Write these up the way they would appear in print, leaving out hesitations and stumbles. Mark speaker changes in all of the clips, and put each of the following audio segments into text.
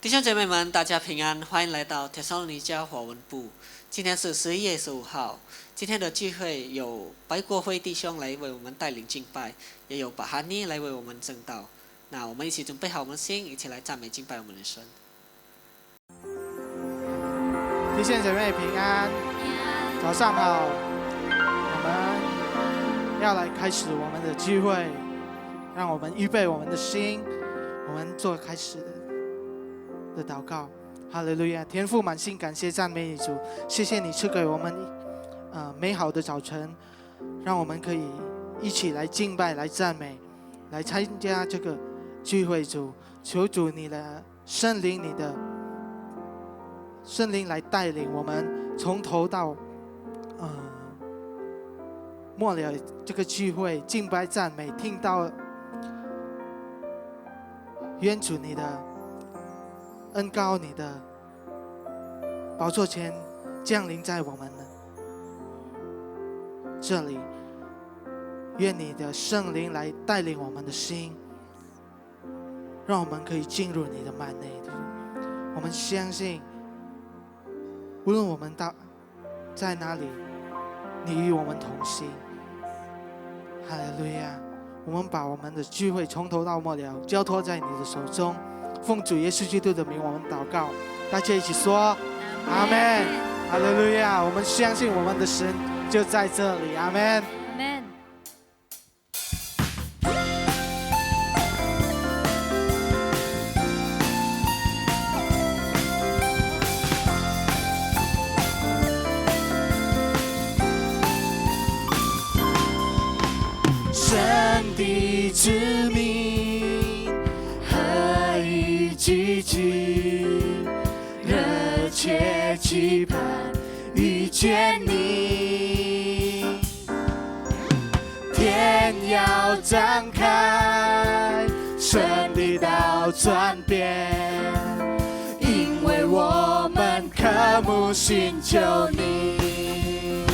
Speaker 1: 弟兄姐妹们，大家平安，欢迎来到帖撒罗尼迦华文部。今天是11月15号，今天的聚会有白国辉弟兄来为我们带领敬拜，也有巴哈尼来为我们证道。那我们一起准备好我们的心，一起来赞美敬拜我们的神。
Speaker 2: 弟兄姐妹平安，早上好。我们要来开始我们的聚会，让我们预备我们的心，我们做开始的祷告。哈利路亚！天父满心感谢赞美你主，谢谢你赐给我们美好的早晨，让我们可以一起来敬拜、来赞美、来参加这个聚会。主，求主你的圣灵，你的圣灵来带领我们，从头到末了这个聚会敬拜赞美，听到愿主你的恩膏，你的宝座前降临在我们的这里，愿你的圣灵来带领我们的心，让我们可以进入你的幔内。我们相信无论我们在哪里，你与我们同行。哈利路亚！我们把我们的聚会从头到末了交托在你的手中，奉主耶稣基督的名我们祷告，大家一起说阿们。哈利路亚！我们相信我们的神就在这里。阿们。神的子民何以积极，热切期盼遇见你。天要张开，神的道转变，因为我们渴慕寻求你。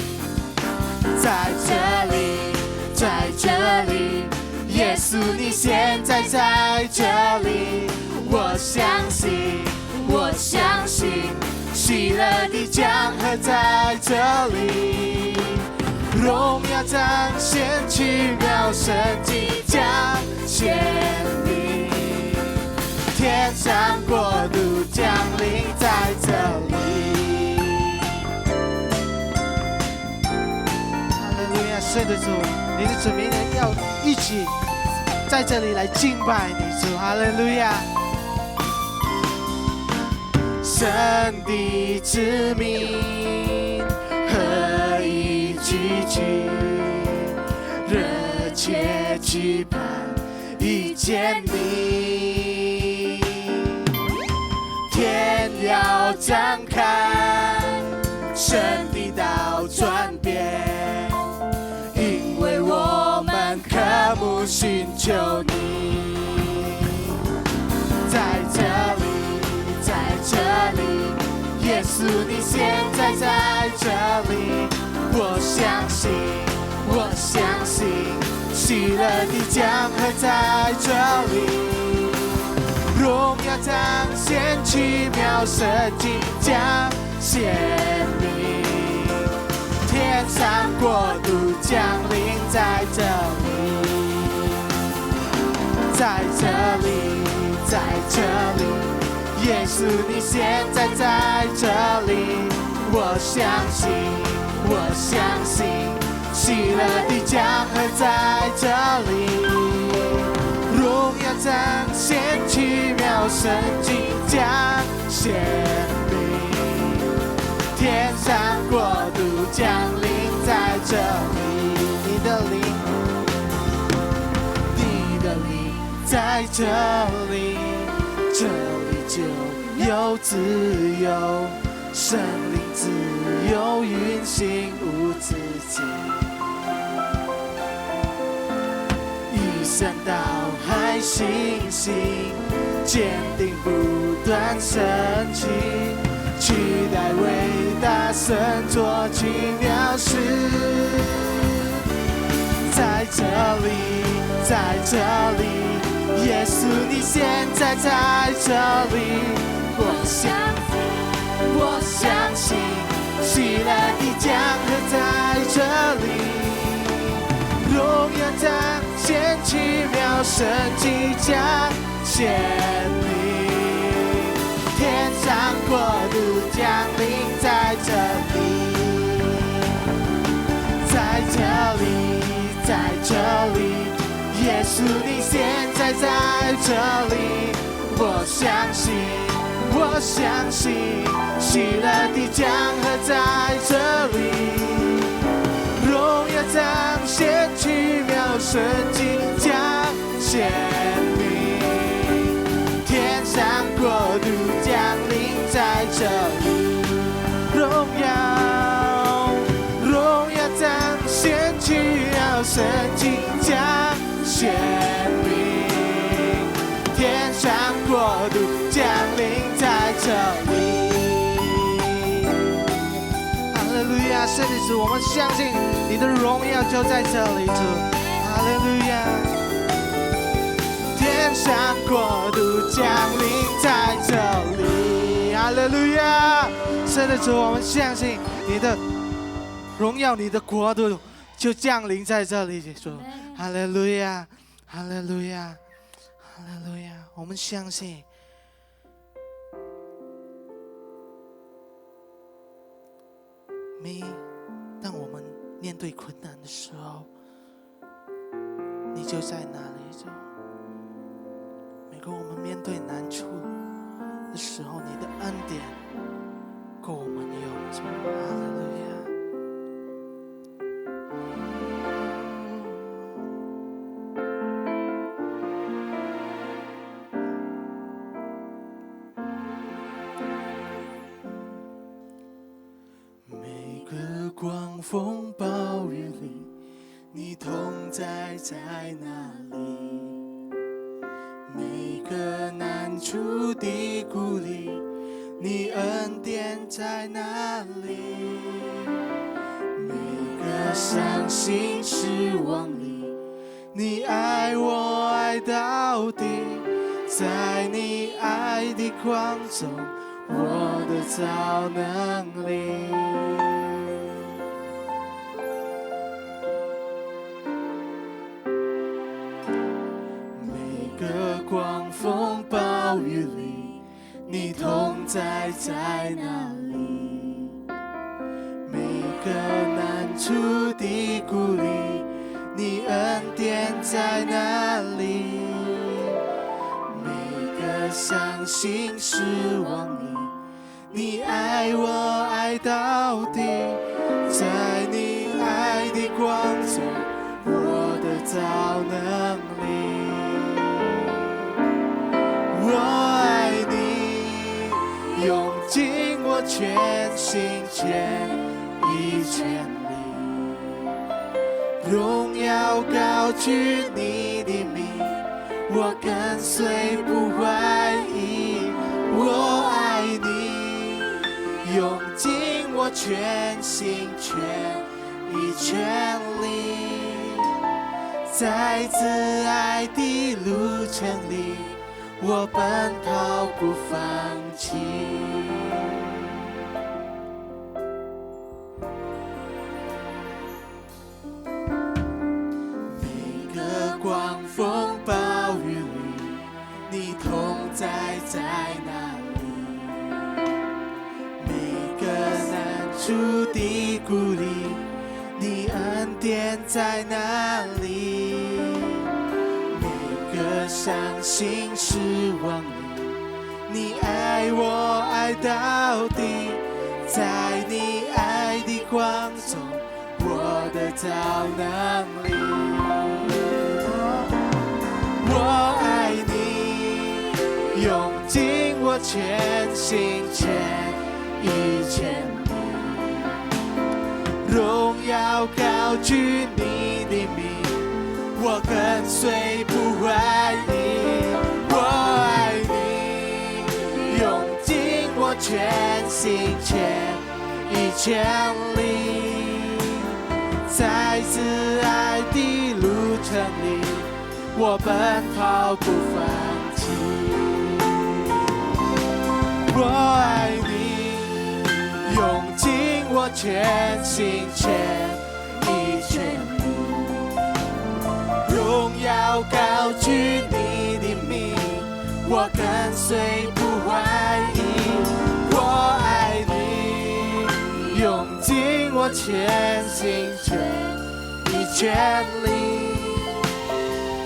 Speaker 2: 在这里，在这里，耶稣你现在在这里，我相信，我相信，喜乐的江河在这里，荣耀彰显，奇妙神迹彰显你，天上国度降临在这里。哈利路亚！是的主，你的子民人要一起在这里来敬拜你主。哈利路亚！神的子民何以聚集，热切期盼遇见你。天要张开，神的道转变，因为我们渴慕寻求你。在这里，在这里，耶稣你现在在这里，我相信，我相信，喜乐的江河在这里，荣耀彰显，奇妙神迹彰显你，天上国度降临在这里，在这里，在这里，耶稣你现在在这里，我相信，我相信，喜乐的江河在这里，荣耀彰显，奇妙神迹彰显你，天上国度降临在这里，你的灵，你的灵在这里，这里就有自由，生灵自由运行无止境，一生到海星星，坚定不断升起，期待伟大神做奇妙事。在这里，在这里，耶稣你现在在这里，江河在这里，荣耀彰显，奇妙神迹彰显你，天上国度降临在这里，在这里，在这里，耶稣你现在在这里，我相信，我相信，喜乐的江河在这里，荣耀彰显，奇妙神迹彰显你，天上国度降临在这里，荣耀彰显，奇妙神迹彰显你，天上国度降临在这里。哈利路亚，圣子主，我们相信你的荣耀就在这里，主。哈利路亚，天上国度降临在这里。哈利路亚，圣子主，我们相信你的荣耀，你的国度就降临在这里，主。哈利路亚，哈利路亚，哈利路亚，我们相信。当我们面对困难的时候，你就在那里，主。每个我们面对难处的时候，你的恩典够我们用，主。哈利路亚。狂风暴雨里，你同在在哪里？每个难处的鼓励，你恩典在哪里？每个伤心失望里，你爱我爱到底，在你爱的光中，我的超能力。狂风暴雨里，你同在在哪里？每个难处的鼓励，你恩典在哪里？每个伤心失望里，你爱我爱到底，在你爱的光中，我的超能力。我爱你，用尽我全心全意全力，荣耀高举你的名，我跟随不怀疑。我爱你，用尽我全心全意全力，在此爱的路程里，我奔跑不放弃。每个狂风暴雨里，你同在在哪里？每个难处的鼓励，你恩典在哪里？伤心失望里，你爱我爱到底，在你爱的光中，我的超能力。我爱你，用尽我全心全意全力，荣耀高举你的名，我跟随不怀疑。我爱你，用尽我全心全意全力，在此爱的路程里，我奔跑不放弃。我爱你，用尽我我全心全意全力，荣耀高举你的名，我跟随不怀疑。我爱你，用尽我全心全意全力，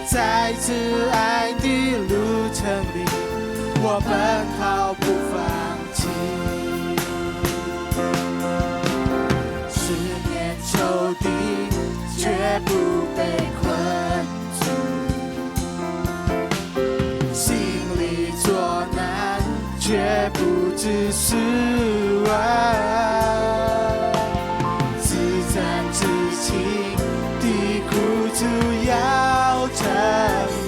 Speaker 2: 在这爱的路程里，我奔跑不放弃。十年仇敌绝不被困住，心里作难绝不致失望，自战自弃的苦主要成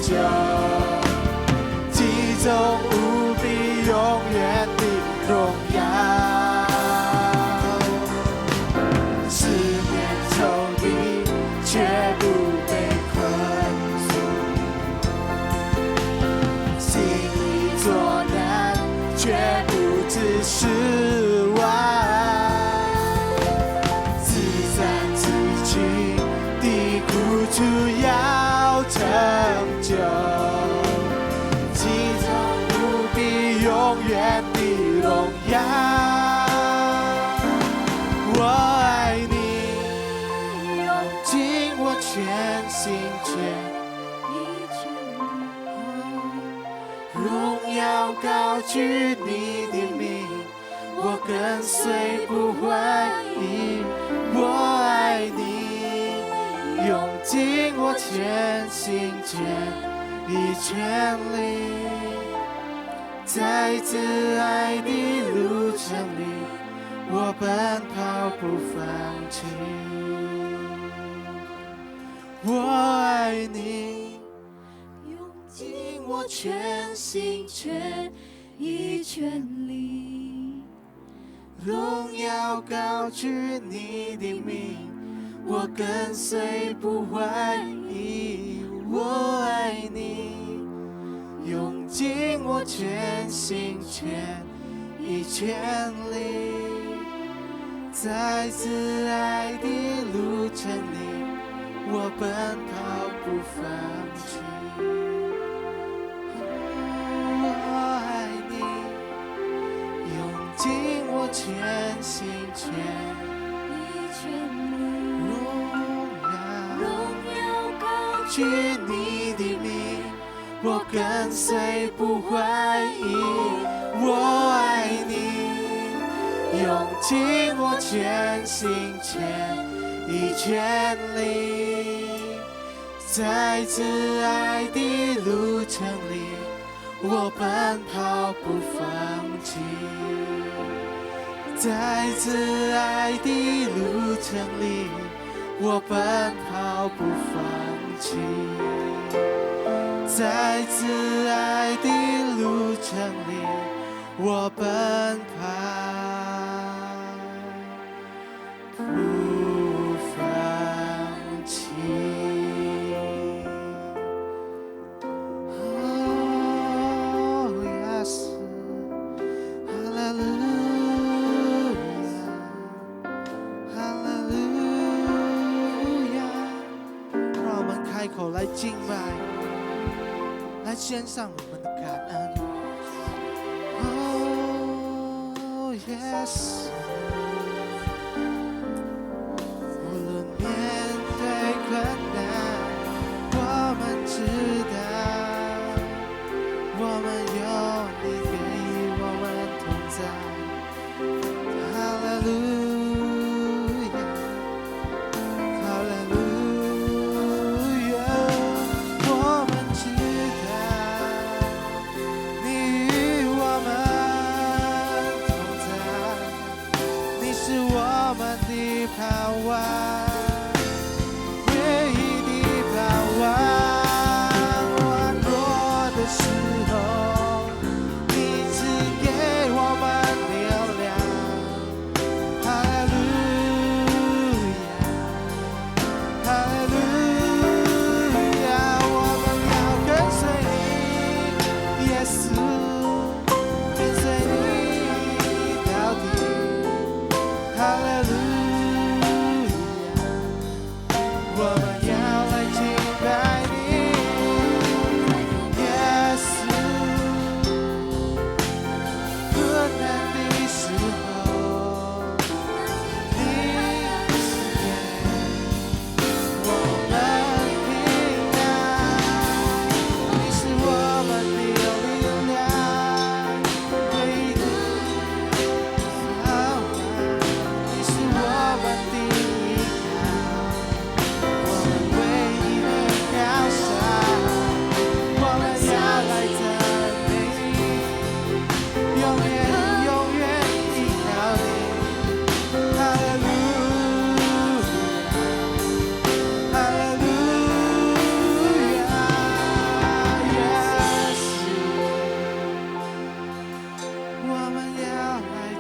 Speaker 2: 就，其中无比永远的荣耀。十年仇敌绝不被困住，心里作难绝不致失望，自战自弃的苦主要成就，其中无比永远的荣耀。我爱你，用尽我全心全荣耀高举你的名，我跟随不怀疑。我爱你，用尽我全心全意全力，在这爱的路程里，我奔跑不放弃。我爱你，用尽我全心全意全力，荣耀高举你的名，我跟随不怀疑。我爱你，用尽我全心全意全力，在这爱的路程里，我奔跑不放弃。我爱你，用尽我全心全意全力，荣耀高举你的名，我跟随不怀疑。我爱你，用尽我全心全意全力，在这爱的路程里，我奔跑不放弃。在这爱的路程里，我奔跑不放弃。在这爱的路程里，我奔跑不放弃。Oh yes, Hallelujah, Hallelujah。让我们开口来敬拜，来献上我们的感恩。Oh yes。无论面对困难，我们知道，我们有你给我们同在。Hallelujah, Hallelujah。我们知道，你与我们同在。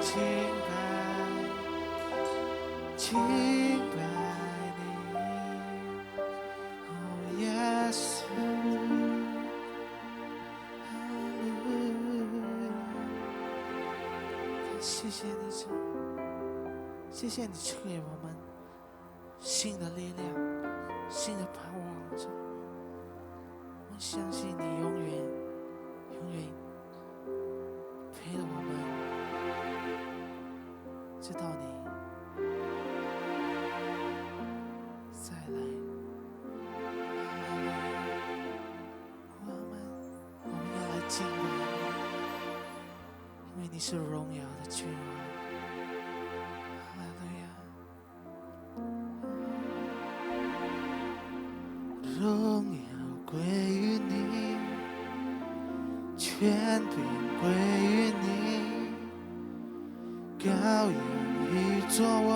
Speaker 2: 敬拜你，哦，耶稣，谢谢你主，谢谢你赐给我们新的力量，新的盼望主，我相信你永远陪了我们，直到你再来。我们要来敬拜你，因为你是荣耀的君王。哈利路亚，荣耀归于你，权柄归于你，羔羊与作王，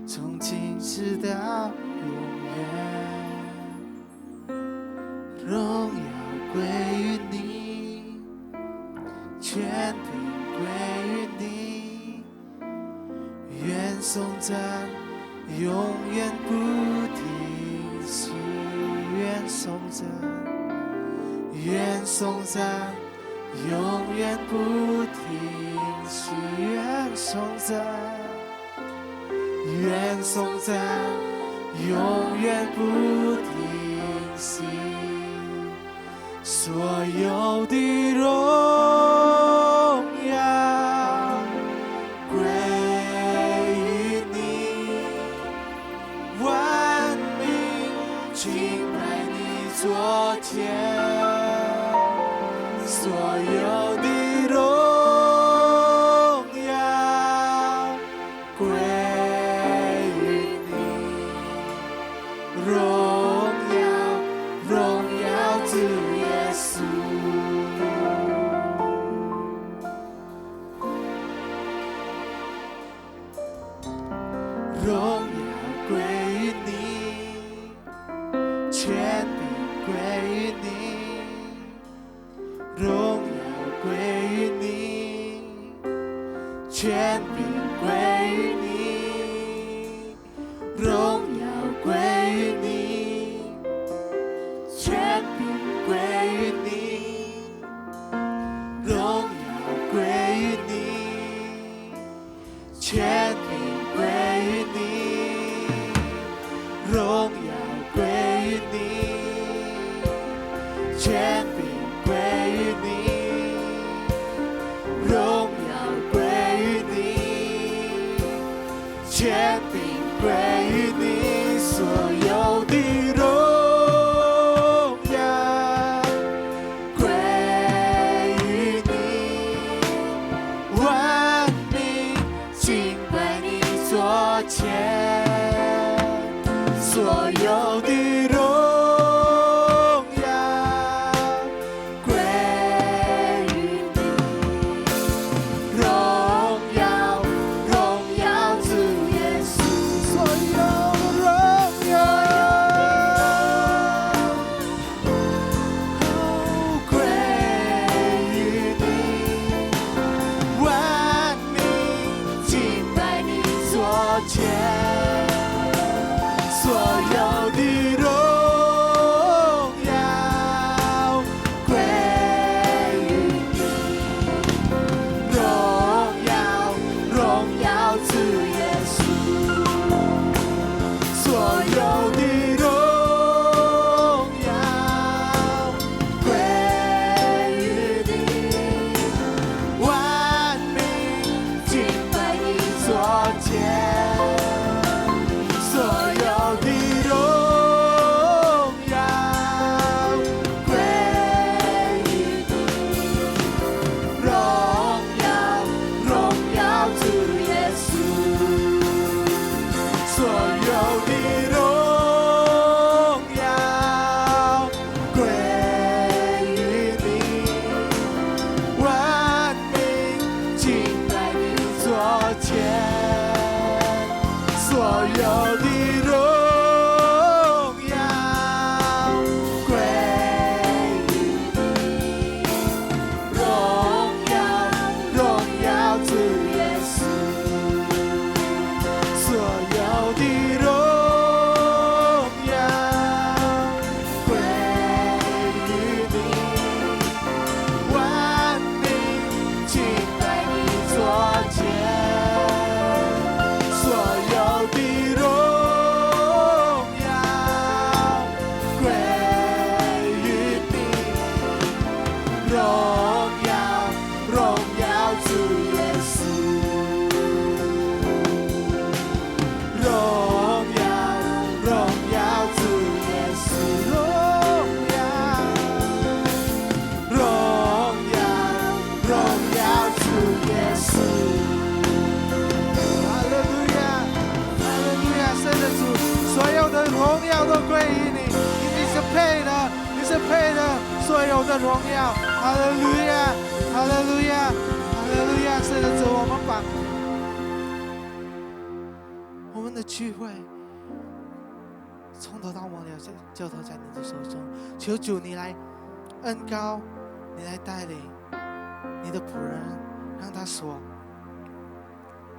Speaker 2: 从今直到永远。荣耀归于你，权柄归于你，愿颂赞永远不停息，愿颂赞，愿颂赞永远不停息，愿颂赞，愿颂赞永远不停息，所有的荣耀归于你，万民敬拜你作天，所有的荣耀归于你，荣耀主耶稣，荣耀归于你，权柄归于你，荣耀归于你，权柄归于你，荣耀归于你，权柄归于你，荣耀归于你，权柄归于你，荣耀归于你，权柄归于你，荣耀归于你，权柄归于你，所有的荣耀归于你，万民敬拜你作前，所有的荣耀归于你，荣耀主耶稣，所有的荣耀归于你，万民敬拜你作前，所有的荣耀归于你，荣耀主耶稣，所有的荣耀归于你，万民敬拜你作前，所有的荣耀归于你，荣耀主耶稣，所有的荣耀归于你，万民敬拜你作前，所有的荣耀归于你，荣耀主耶稣，主耶稣，荣耀荣耀主耶稣，荣耀荣耀主耶稣。哈利路亚，哈利路亚，圣的主，所有的荣耀都归于你，你是配的，你是配的所有的荣耀。哈利路亚，哈利路亚，哈利路亚，圣的主，我们把我们的聚会从头到末了交托在你的手中，求主你来恩膏，你来带领你的仆人，让他所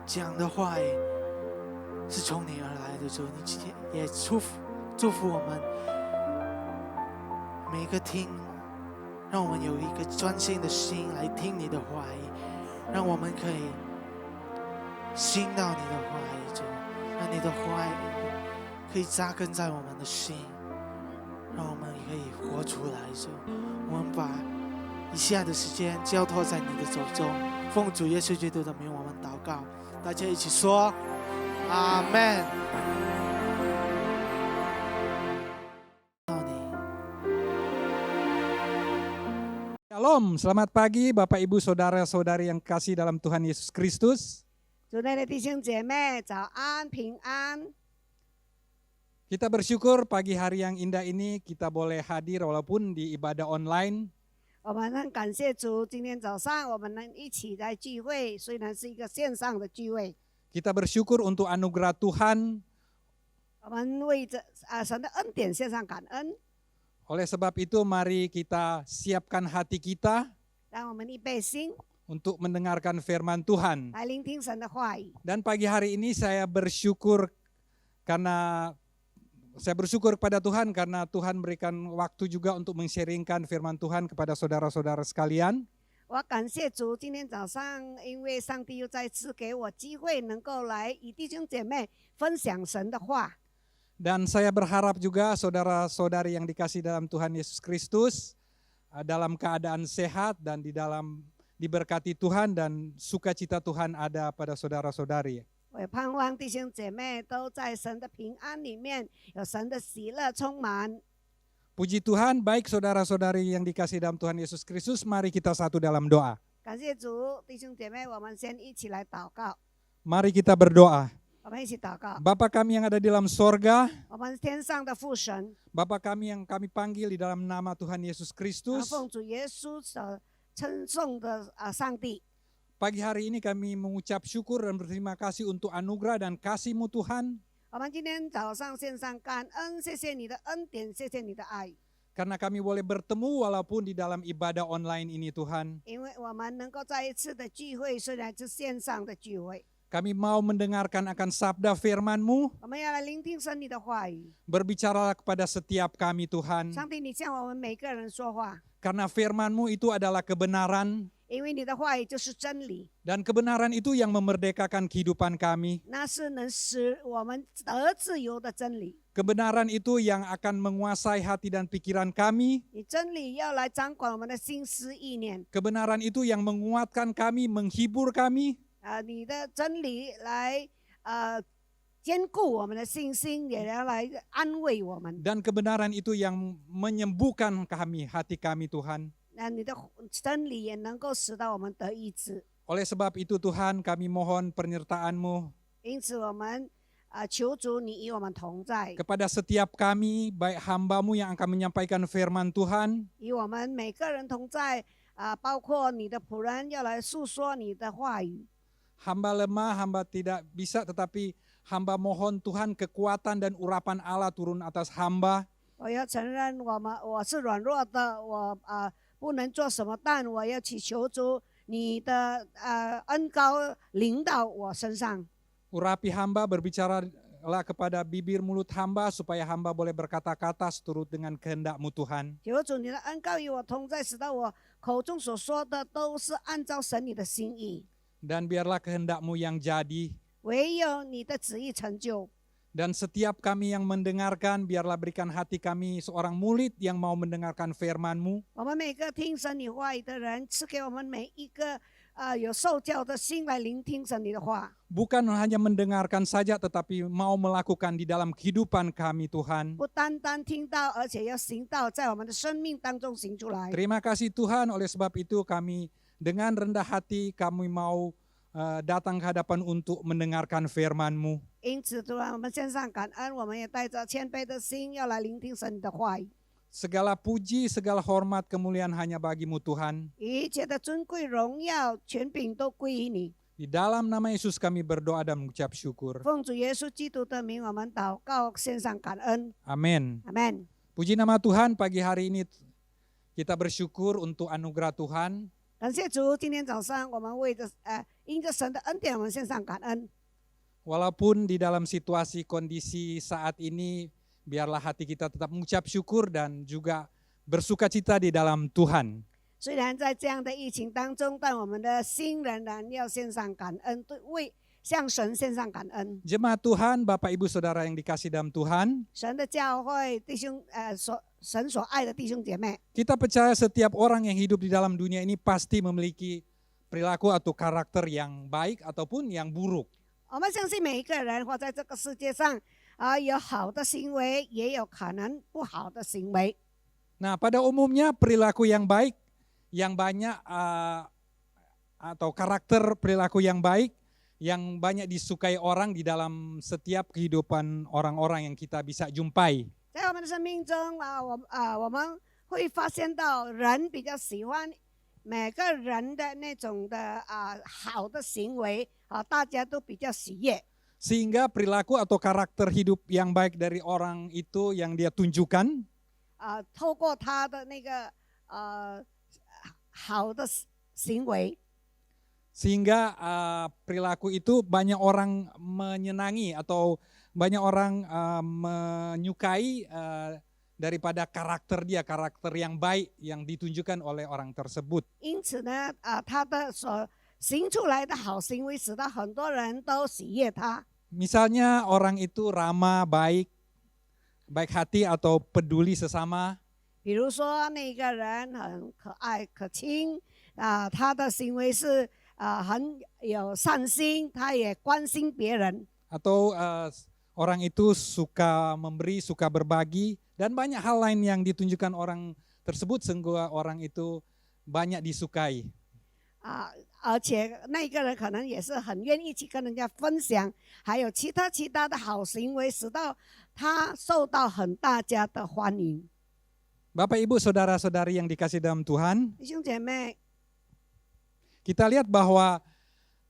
Speaker 2: 讲的话语是从你而来的。主，你也祝福我们每一个听，让我们有一个专心的心来听你的话语，让我们可以信到你的话语中，让你的话语可以扎根在我们的心，让我们可以活出来。主，我们把以下的时间交托在你的手中，奉主耶稣基督的名，我们祷告，大家一起说阿们。
Speaker 3: Shalom, selamat pagi Bapak Ibu Saudara-saudari yang kasih dalam Tuhan Yesus Kristus.
Speaker 4: 主内的弟兄姐妹，早安，平安。
Speaker 3: Kita bersyukur pagi hari yang indah ini kita boleh hadir walaupun di ibadah online.
Speaker 4: 我们很感谢主，今天早上我们能一起来聚会，虽然是一个线上的聚会。
Speaker 3: Kita bersyukur untuk anugerah Tuhan.
Speaker 4: 我们为着神的恩典献上感恩。
Speaker 3: Oleh sebab itu mari kita siapkan hati kita
Speaker 4: 让我们预备心
Speaker 3: untuk mendengarkan firman Tuhan.
Speaker 4: 来聆听神的话语。
Speaker 3: Dan pagi hari ini saya bersyukur kepada Tuhan karena Tuhan berikan waktu juga untuk men-sharingkan firman Tuhan kepada saudara-saudara sekalian.
Speaker 4: 我感谢主，今天早上因为上帝又再次给我机会，能够来与弟兄姐妹分享神的话。
Speaker 3: Dan saya berharap juga saudara-saudari yang dikasih dalam Tuhan Yesus Kristus dalam keadaan sehat dan diberkati Tuhan dan sukacita Tuhan ada pada saudara-saudari.
Speaker 4: 我也盼望弟兄姐妹都在神的平安里面，有神的喜乐充满。
Speaker 3: Puji Tuhan, baik saudara-saudari yang dikasih dalam Tuhan Yesus Kristus, mari kita satu dalam doa.
Speaker 4: 感谢主，弟兄姐妹，我们先一起来祷告。
Speaker 3: Mari kita berdoa.
Speaker 4: 我们一起祷告。
Speaker 3: Bapa kami yang ada di dalam sorga,
Speaker 4: 我们天上的父神，
Speaker 3: Bapa kami yang kami panggil di dalam nama Tuhan Yesus Kristus.
Speaker 4: 奉主耶稣所称颂的上帝。
Speaker 3: Pagi hari ini kami mengucap syukur dan berterima kasih untuk anugerah dan kasih-Mu Tuhan.
Speaker 4: 我们今天早上献上感恩，谢谢你的恩典，谢谢你的爱，
Speaker 3: Karena kami boleh bertemu walaupun di dalam ibadah online ini Tuhan.
Speaker 4: 因为我们能够再一次的聚会，虽然是线上的聚会，
Speaker 3: Kami mau mendengarkan akan sabda firman-Mu.
Speaker 4: 我们要来聆听神你的话语。
Speaker 3: Berbicaralah kepada setiap kami Tuhan.
Speaker 4: 上帝，你向我们每个人说话，
Speaker 3: Karena firman-Mu itu adalah kebenaran.
Speaker 4: 因为你的话语就是真理，
Speaker 3: Dan kebenaran itu yang memerdekakan kehidupan kami.
Speaker 4: 那是能使我们得自由的真理。
Speaker 3: Kebenaran itu yang akan menguasai hati dan pikiran kami.
Speaker 4: 你真理要来掌管我们的心思意念，
Speaker 3: Kebenaran itu yang menguatkan kami, menghibur kami.
Speaker 4: 你的真理来坚固我们的信心，也要来安慰我们。
Speaker 3: Dan kebenaran itu yang menyembuhkan kami, hati kami Tuhan.
Speaker 4: 你的真理也能够使到我们得医治。
Speaker 3: Oleh sebab itu Tuhan kami mohon penyertaan-Mu
Speaker 4: 因此我们求主你与我们同在，
Speaker 3: kepada setiap kami, baik hamba-Mu yang akan menyampaikan firman Tuhan,
Speaker 4: 与我们每个人同在，包括你的仆人要来诉说你的话语。
Speaker 3: hamba lemah, hamba tidak bisa, tetapi hamba mohon Tuhan kekuatan dan urapan Allah turun atas hamba.
Speaker 4: 我要承认我是软弱的，我不能做什么，但我要祈求主你的恩膏临到我身上。
Speaker 3: Urapi hamba, berbicaralah kepada bibir mulut hamba supaya hamba boleh berkata-kata seturut dengan kehendak-Mu Tuhan.
Speaker 4: 求主你的恩膏与我同在，使到我口中所说的都是按照神你的心意，
Speaker 3: Dan biarlah kehendak-Mu yang jadi.
Speaker 4: 唯有你的旨意成就。
Speaker 3: Dan setiap kami yang mendengarkan, biarlah berikan hati kami seorang murid yang mau mendengarkan firman-Mu.
Speaker 4: 我们每个听神你话语的人，赐给我们每一个有受教的心来聆听神你的话，
Speaker 3: Bukan hanya mendengarkan saja tetapi mau melakukan di dalam kehidupan kami Tuhan.
Speaker 4: 不单单听到，而且要行道，在我们的生命当中行出来。
Speaker 3: Terima kasih Tuhan, oleh sebab itu kami dengan rendah hati kami mau datang ke hadapan untuk mendengarkan firman-Mu.
Speaker 4: 因此，主啊，我们献上感恩，我们也带着谦卑的心，要来聆听神你的话语。
Speaker 3: Segala puji, segala hormat, kemuliaan hanya bagi-Mu Tuhan.
Speaker 4: 一切的尊贵荣耀权柄都归于你。
Speaker 3: Di dalam nama Yesus kami berdoa dan mengucap syukur.
Speaker 4: 奉主耶稣基督的名，我们祷告，献上感恩。
Speaker 3: Amin.
Speaker 4: 阿门。
Speaker 3: Puji nama Tuhan, pagi hari ini kita bersyukur untuk anugerah Tuhan.
Speaker 4: 感谢主，今天早上我们为着因着神的恩典，我们献上感恩。
Speaker 3: Walaupun di dalam situasi kondisi saat ini, biarlah hati kita tetap mengucap syukur dan juga bersuka cita di dalam Tuhan.
Speaker 4: 虽然在这样的疫情当中，但我们的心仍然要献上感恩，为向神献上感恩。
Speaker 3: Jemaat Tuhan, Bapak Ibu Saudara yang dikasih dalam Tuhan,
Speaker 4: 神的教会弟兄神所爱的弟兄姐妹，
Speaker 3: kita percaya setiap orang yang hidup di dalam dunia ini pasti memiliki perilaku atau karakter yang baik ataupun yang buruk.
Speaker 4: 我们相信每一个人活在这个世界上有好的行为，也有可能不好的行为。
Speaker 3: Nah, pada umumnya perilaku yang baik, yang banyak atau karakter perilaku yang baik, yang banyak disukai orang di dalam setiap kehidupan orang-orang yang kita bisa jumpai.
Speaker 4: 在我们的生命中我们会发现到人比较喜欢每个人的那种的好的行为大家都比较喜悦。
Speaker 3: Sehingga perilaku atau karakter hidup yang baik dari orang itu yang dia tunjukkan,
Speaker 4: 透过他的那个好的行为，
Speaker 3: sehingga perilaku itu banyak orang menyenangi atau banyak orang menyukai daripada karakter dia, karakter yang baik yang ditunjukkan oleh orang tersebut.
Speaker 4: 因此呢他的所行出来的好行为，使到很多人都喜悦他。
Speaker 3: Misalnya orang itu ramah, baik hati atau peduli sesama.
Speaker 4: 比如说那个人很可爱可亲他的行为是很有善心，他也关心别人。
Speaker 3: Atau orang itu suka memberi, suka berbagi, dan banyak hal lain yang ditunjukkan orang tersebut sehingga orang itu banyak disukai.
Speaker 4: 而且那个人可能也是很愿意去跟人家分享，还有其他的好行为，使到他受到很大家的欢迎。
Speaker 3: Bapak Ibu Saudara-saudari yang dikasih dalam Tuhan,
Speaker 4: 弟兄姐妹，
Speaker 3: kita lihat bahwa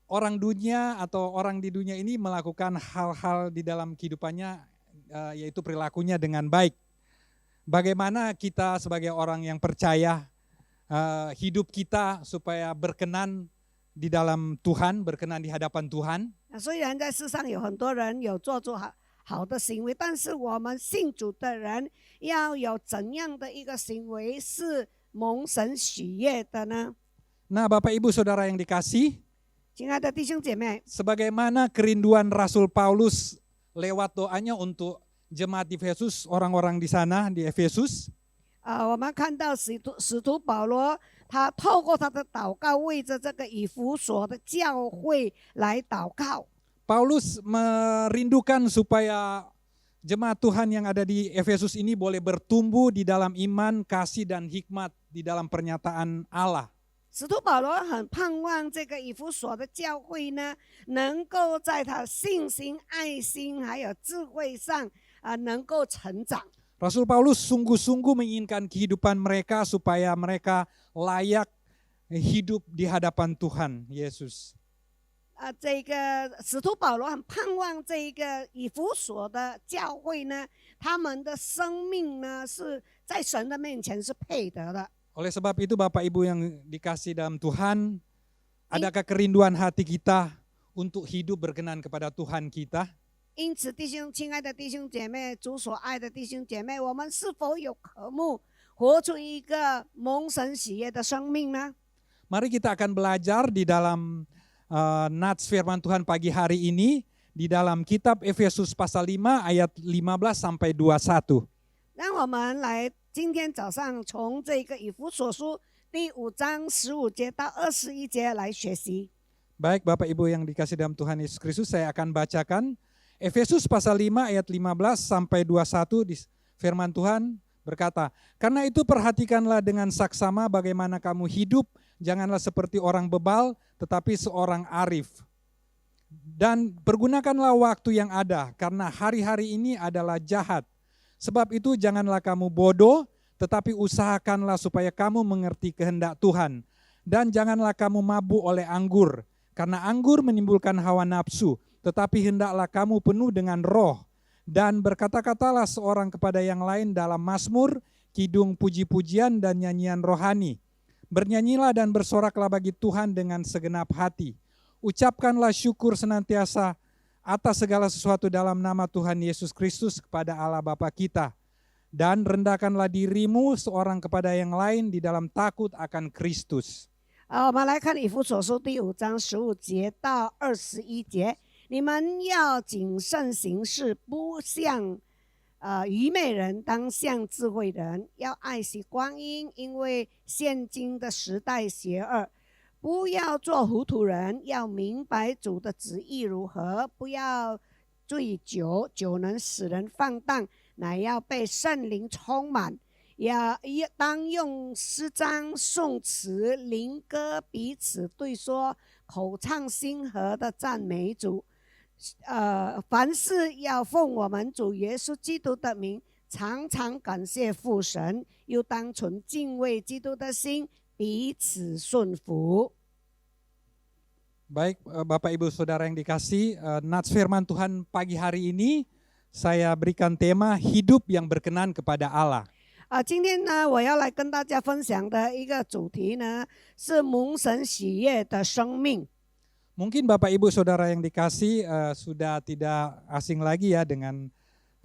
Speaker 3: orang dunia atau orang di dunia ini melakukan hal-hal di dalam kehidupannya, yaitu perilakunya dengan baik. Bagaimana kita sebagai orang yang percaya hidup kita supaya berkenan di dalam Tuhan, berkenan di hadapan Tuhan.
Speaker 4: 虽然在世上有很多人有做出好的行为，但是我们信主的人要有怎样的一个行为是蒙神喜悦的呢？
Speaker 3: Nah, Bapak Ibu Saudara yang dikasih,
Speaker 4: 亲爱的弟兄姐妹，
Speaker 3: sebagaimana kerinduan Rasul Paulus lewat doanya untuk jemaat di Efesus, orang-orang di sana di Efesus.
Speaker 4: 我们看到使徒保罗，他透过他的祷告，为着这个以弗所的教会来祷告。
Speaker 3: Paulus merindukan supaya jemaat Tuhan yang ada di Efesus ini boleh bertumbuh di dalam iman, kasih, dan hikmat di dalam pernyataan Allah.
Speaker 4: 使徒保罗很盼望这个以弗所的教会呢，能够在他信心、爱心还有智慧上能够成长。
Speaker 3: Rasul Paulus sungguh-sungguh menginginkan kehidupan mereka supaya mereka layak hidup di hadapan Tuhan Yesus.
Speaker 4: 这个使徒保罗很盼望这一个以弗所的教会呢，他们的生命呢是在神的面前是配得的。
Speaker 3: Oleh sebab itu Bapak Ibu yang dikasih dalam Tuhan, adakah kerinduan hati kita untuk hidup berkenan kepada Tuhan kita?
Speaker 4: 因此，亲爱的弟兄姐妹，主所爱的弟兄姐妹，我们是否有渴慕活出一个蒙神喜悦的生命呢？
Speaker 3: Mari kita akan belajar di dalam Nats firman Tuhan pagi hari ini di dalam kitab Efesus pasal 5 ayat 15 sampai 21.
Speaker 4: 让我们来今天早上从这个以弗所书第5章15节到21节来学习。
Speaker 3: Baik Bapak Ibu yang dikasih dalam Tuhan Yesus Kristus, saya akan bacakan Efesus pasal 5 ayat 15 sampai 21 di firman Tuhan berkata, "Karena itu perhatikanlah dengan saksama bagaimana kamu hidup, janganlah seperti orang bebal, tetapi seorang arif. Dan pergunakanlah waktu yang ada, karena hari-hari ini adalah jahat. Sebab itu janganlah kamu bodoh, tetapi usahakanlah supaya kamu mengerti kehendak Tuhan. Dan janganlah kamu mabuk oleh anggur, karena anggur menimbulkan hawa nafsu, tetapi hendaklah kamu penuh dengan roh. Dan berkata-katalah seorang kepada yang lain dalam mazmur, kidung puji-pujian dan nyanyian rohani. Bernyanyilah dan bersoraklah bagi Tuhan dengan segenap hati. Ucapkanlah syukur senantiasa atas segala sesuatu dalam nama Tuhan Yesus Kristus kepada Allah Bapa kita. Dan rendahkanlah dirimu seorang kepada yang lain di dalam takut akan Kristus."
Speaker 4: 我们来看以弗所书第5章15节到21节，你们要谨慎行事，不像愚昧人，当像智慧人，要爱惜光阴，因为现今的时代邪恶。不要做糊涂人，要明白主的旨意如何。不要醉酒，酒能使人放荡，乃要被圣灵充满。也当用诗章、颂词、灵歌彼此对说，口唱心和的赞美主。凡事要奉我们主耶稣基督的名，常常感谢父神，又当存敬畏基督的心，彼此顺服。
Speaker 3: Baik Bapak Ibu Saudara yang dikasih, Nats firman Tuhan pagi hari ini saya berikan tema hidup yang berkenan kepada Allah.
Speaker 4: 今天呢，我要来跟大家分享的一个主题呢，是蒙神喜悦的生命。
Speaker 3: Mungkin Bapak Ibu Saudara yang dikasih sudah tidak asing lagi ya dengan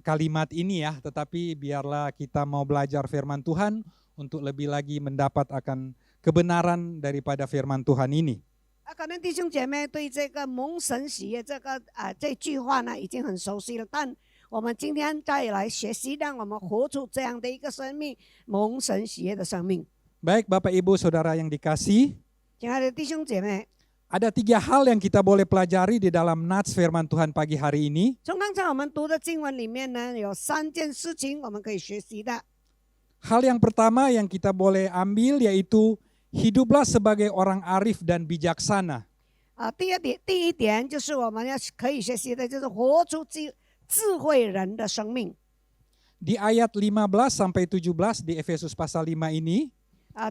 Speaker 3: kalimat ini ya, tetapi biarlah kita mau belajar firman Tuhan untuk lebih lagi mendapat akan kebenaran daripada firman Tuhan ini.
Speaker 4: 可能弟兄姐妹对这个蒙神喜悦这句话呢已经很熟悉了，但我们今天再来学习，让我们活出这样的一个生命，蒙神喜悦的生命。
Speaker 3: Baik Bapak Ibu Saudara yang dikasih,
Speaker 4: 亲爱的弟兄姐妹，
Speaker 3: ada 3 hal yang kita boleh pelajari di dalam Nats firman Tuhan pagi hari ini.
Speaker 4: 从刚才我们读的经文里面呢，有3件事情我们可以学习的。
Speaker 3: Hal yang pertama yang kita boleh ambil yaitu hiduplah sebagai orang arif dan bijaksana.
Speaker 4: 第一点就是我们可以学习的，就是活出智慧人的生命。
Speaker 3: Di ayat 15 sampai 17 di Efesus pasal 5 ini,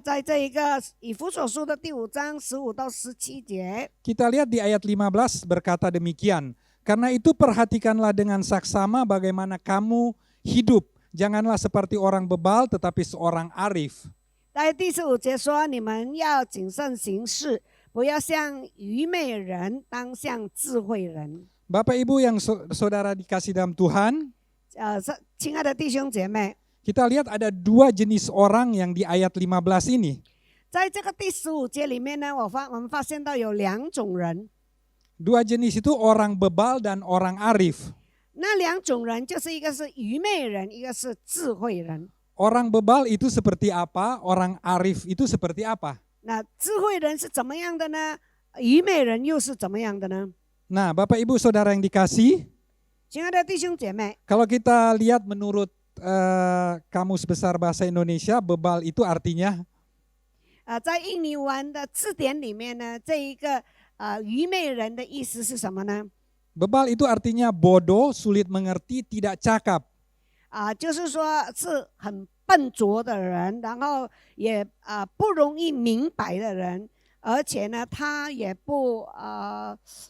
Speaker 4: 在这一个以弗所书的第5章15到17节，
Speaker 3: kita lihat di ayat 15 berkata demikian. Karena itu perhatikanlah dengan saksama bagaimana kamu hidup. Janganlah seperti orang bebal tetapi seorang arif.
Speaker 4: 在第15节说：“你们要谨慎行事，不要像愚昧人，当像智慧人。”
Speaker 3: Bapak Ibu yang saudara dikasih dalam Tuhan,
Speaker 4: 亲爱的弟兄姐妹，
Speaker 3: kita lihat ada 2 jenis orang yang di ayat 15 ini.
Speaker 4: 在这个第15节里面呢，我们发现到有2种人，
Speaker 3: 2 jenis itu orang bebal dan orang arif.
Speaker 4: 那2种人就是一个是愚昧人，一个是智慧人。
Speaker 3: Orang bebal itu seperti apa? Orang arif itu seperti apa?
Speaker 4: 那智慧人是怎么样的呢？愚昧人又是怎么样的呢？
Speaker 3: Nah, Bapak Ibu Saudara yang dikasih,
Speaker 4: 亲爱的弟兄姐妹，
Speaker 3: kalau kita lihat menurut Kamus Besar Bahasa Indonesia, bebal itu artinya
Speaker 4: 在印尼文的字典里面呢，这一个愚昧人的意思是什么呢？
Speaker 3: bebal itu artinya bodoh, sulit mengerti, tidak cakap.
Speaker 4: 就是说是很笨拙的人，然后也不容易明白的人，而且呢，他也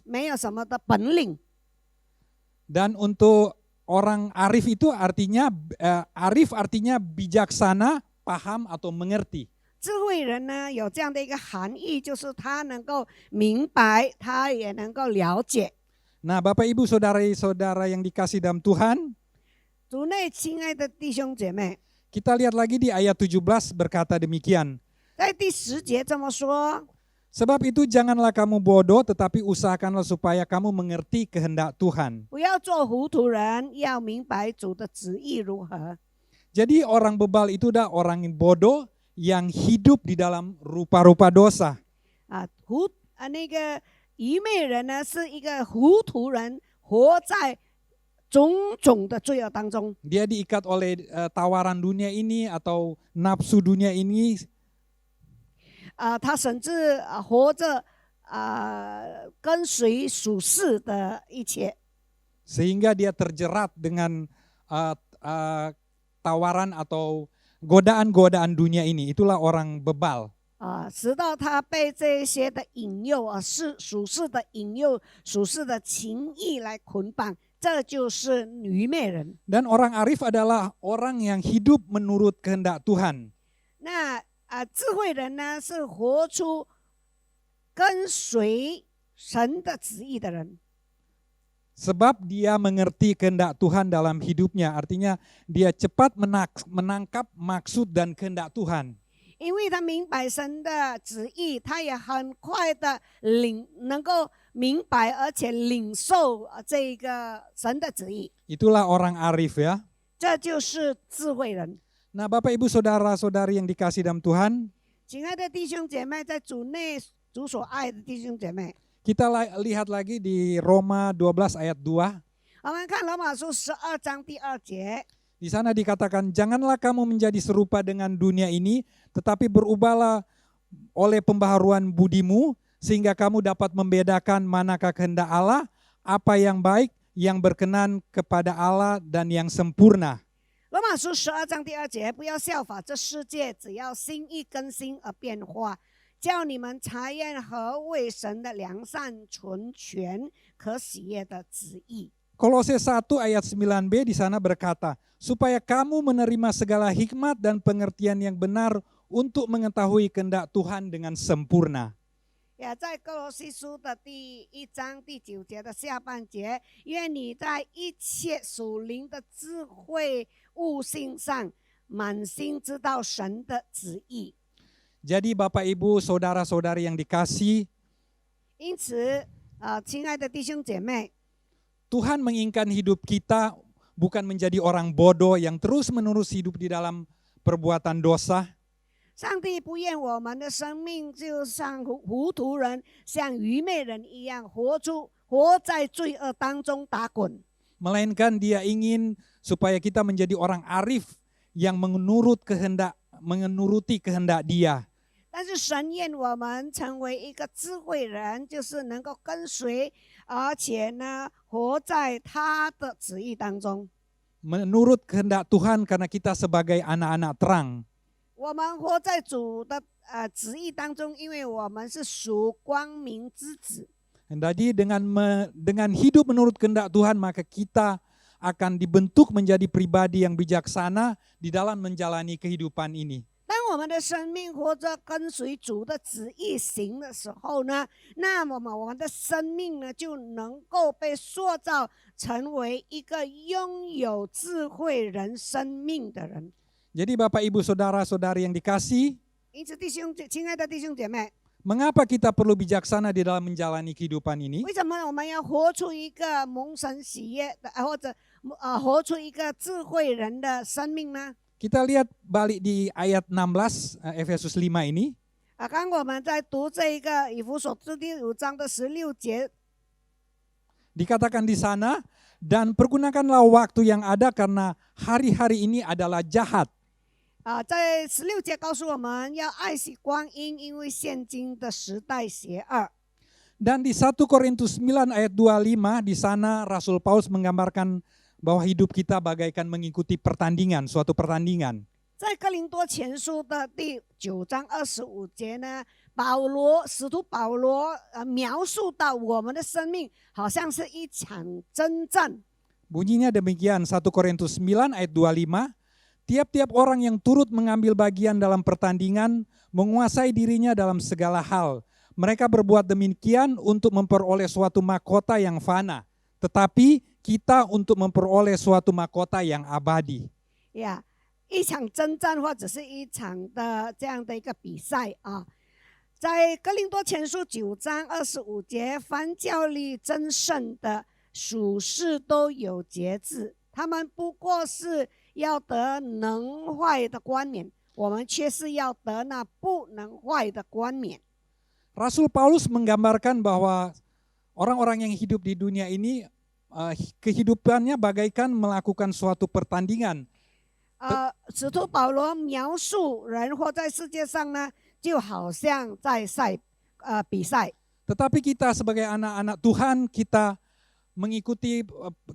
Speaker 4: 没有什么的本领。
Speaker 3: Dan untuk orang arif itu artinya arif artinya bijaksana, paham atau mengerti.
Speaker 4: 智慧人呢，有这样的一个含义，就是他能够明白，他也能够了解。
Speaker 3: Nah, Bapak Ibu Saudara-saudara yang dikasih dalam Tuhan,
Speaker 4: 主内亲爱的弟兄姐妹，
Speaker 3: kita lihat lagi di ayat 17 berkata demikian.
Speaker 4: 在第10节这么说。
Speaker 3: Sebab itu janganlah kamu bodoh, tetapi usahakanlah supaya kamu mengerti kehendak Tuhan.
Speaker 4: 不要做糊涂人，要明白主的旨意如何。
Speaker 3: Jadi orang bebal itu adalah orang yang bodoh yang hidup di dalam rupa-rupa dosa.
Speaker 4: 那个愚昧人呢，是一个糊涂人，活在种种的罪恶当中。
Speaker 3: Dia diikat oleh tawaran dunia ini atau nafsu dunia ini.
Speaker 4: 他甚至活着跟随属世的一切，
Speaker 3: Sehingga dia terjerat dengan tawaran atau godaan-godaan dunia ini. Itulah orang bebal.
Speaker 4: 直到他被这些的引诱是属世的引诱、属世的情意来捆绑，这就是愚昧人。
Speaker 3: Dan orang arif adalah orang yang hidup menurut kehendak Tuhan.
Speaker 4: 那智慧人呢，是活出跟随神的旨意的人。
Speaker 3: Sebab dia mengerti kehendak Tuhan dalam hidupnya. Artinya dia cepat menangkap maksud dan kehendak Tuhan.
Speaker 4: 因为他明白神的旨意，他也很快的能够明白而且领受这个神的旨意。
Speaker 3: Itulah orang arif ya.
Speaker 4: 这就是智慧人。
Speaker 3: Nah Bapak Ibu Saudara-saudari yang dikasih dalam Tuhan,
Speaker 4: 亲爱的弟兄姐妹，在主内主所爱的弟兄姐妹，
Speaker 3: kita lihat lagi di Roma 12 ayat 2.
Speaker 4: 我们看罗马书12章第2节。
Speaker 3: Di sana dikatakan, janganlah kamu menjadi serupa dengan dunia ini, tetapi berubahlah oleh pembaharuan budimu, sehingga kamu dapat membedakan manakah kehendak Allah, apa yang baik, yang berkenan kepada Allah, dan yang sempurna.
Speaker 4: 罗马书12章第2节，不要效法这世界，只要心意更新而变化，叫你们查验何为神的良善、纯全、可喜悦的旨意。
Speaker 3: Kolose 1 ayat 9b di sana berkata, supaya kamu menerima segala hikmat dan pengertian yang benar untuk mengetahui kehendak Tuhan dengan sempurna.
Speaker 4: 在歌罗西书的第1章第9节的下半节，愿你在一切属灵的智慧悟性上，满心知道神的旨意。
Speaker 3: Jadi Bapak Ibu Saudara-saudari yang dikasih,
Speaker 4: 因此，亲爱的弟兄姐妹，
Speaker 3: Tuhan menginginkan hidup kita bukan menjadi orang bodoh yang terus-menerus hidup di dalam perbuatan dosa.
Speaker 4: 上帝不愿我们的生命就像糊涂人、像愚昧人一样，活在罪恶当中打滚。
Speaker 3: Melainkan Dia ingin supaya kita menjadi orang arif yang menuruti kehendak Dia.
Speaker 4: 但是神愿我们成为一个智慧人，就是能够跟随，而且呢，活在他的旨意当中。
Speaker 3: Menurut kehendak Tuhan karena kita sebagai anak-anak terang.
Speaker 4: 我们活在主的旨意当中，因为我们是属光明之子。
Speaker 3: Jadi dengan hidup menurut kehendak Tuhan maka kita akan dibentuk menjadi pribadi yang bijaksana di dalam menjalani kehidupan ini.
Speaker 4: 当我们的生命活着跟随主的旨意行的时候呢，那么我们的生命呢就能够被塑造成为一个拥有智慧人生命的人。
Speaker 3: Jadi Bapak Ibu Saudara-saudari yang dikasih,
Speaker 4: 因此，亲爱的弟兄姐妹，
Speaker 3: mengapa kita perlu bijaksana di dalam menjalani kehidupan ini?
Speaker 4: 为什么我们要活出一个蒙神喜悦的，或者活出一个智慧人的生命呢？
Speaker 3: Kita lihat balik di ayat 16 Efesus 5 ini.
Speaker 4: 刚我们在读这一个以弗所书第5章的16节，
Speaker 3: Dikatakan di sana, dan pergunakanlah waktu yang ada karena hari-hari ini adalah jahat.
Speaker 4: 在16节告诉我们要爱惜光阴，因为现今的时代邪恶。
Speaker 3: Dan di 1 Korintus 9 ayat 25 di sana Rasul Paulus menggambarkan bahwa hidup kita bagaikan mengikuti pertandingan, suatu pertandingan.
Speaker 4: 在哥林多前书的第9章25节呢，使徒保罗描述到我们的生命好像是一场征战。
Speaker 3: Bunyinya demikian, 1 Korintus 9 ayat 25. Tiap-tiap orang yang turut mengambil bagian dalam pertandingan menguasai dirinya dalam segala hal. Mereka berbuat demikian untuk memperoleh suatu mahkota yang fana, tetapi kita untuk memperoleh suatu mahkota yang abadi.
Speaker 4: 一场征战或者是一场的这样的一个比赛啊，在哥林多前书9章25节，凡教力争胜的属世都有节制，他们不过是要得能坏的冠冕，我们却是要得那不能坏的冠冕。
Speaker 3: Rasul Paulus menggambarkan bahwa orang-orang yang hidup di dunia ini kehidupannya bagaikan melakukan suatu pertandingan.
Speaker 4: 使徒保罗描述人活在世界上呢，就好像在比赛。
Speaker 3: Tetapi kita sebagai anak-anak Tuhan, kita mengikuti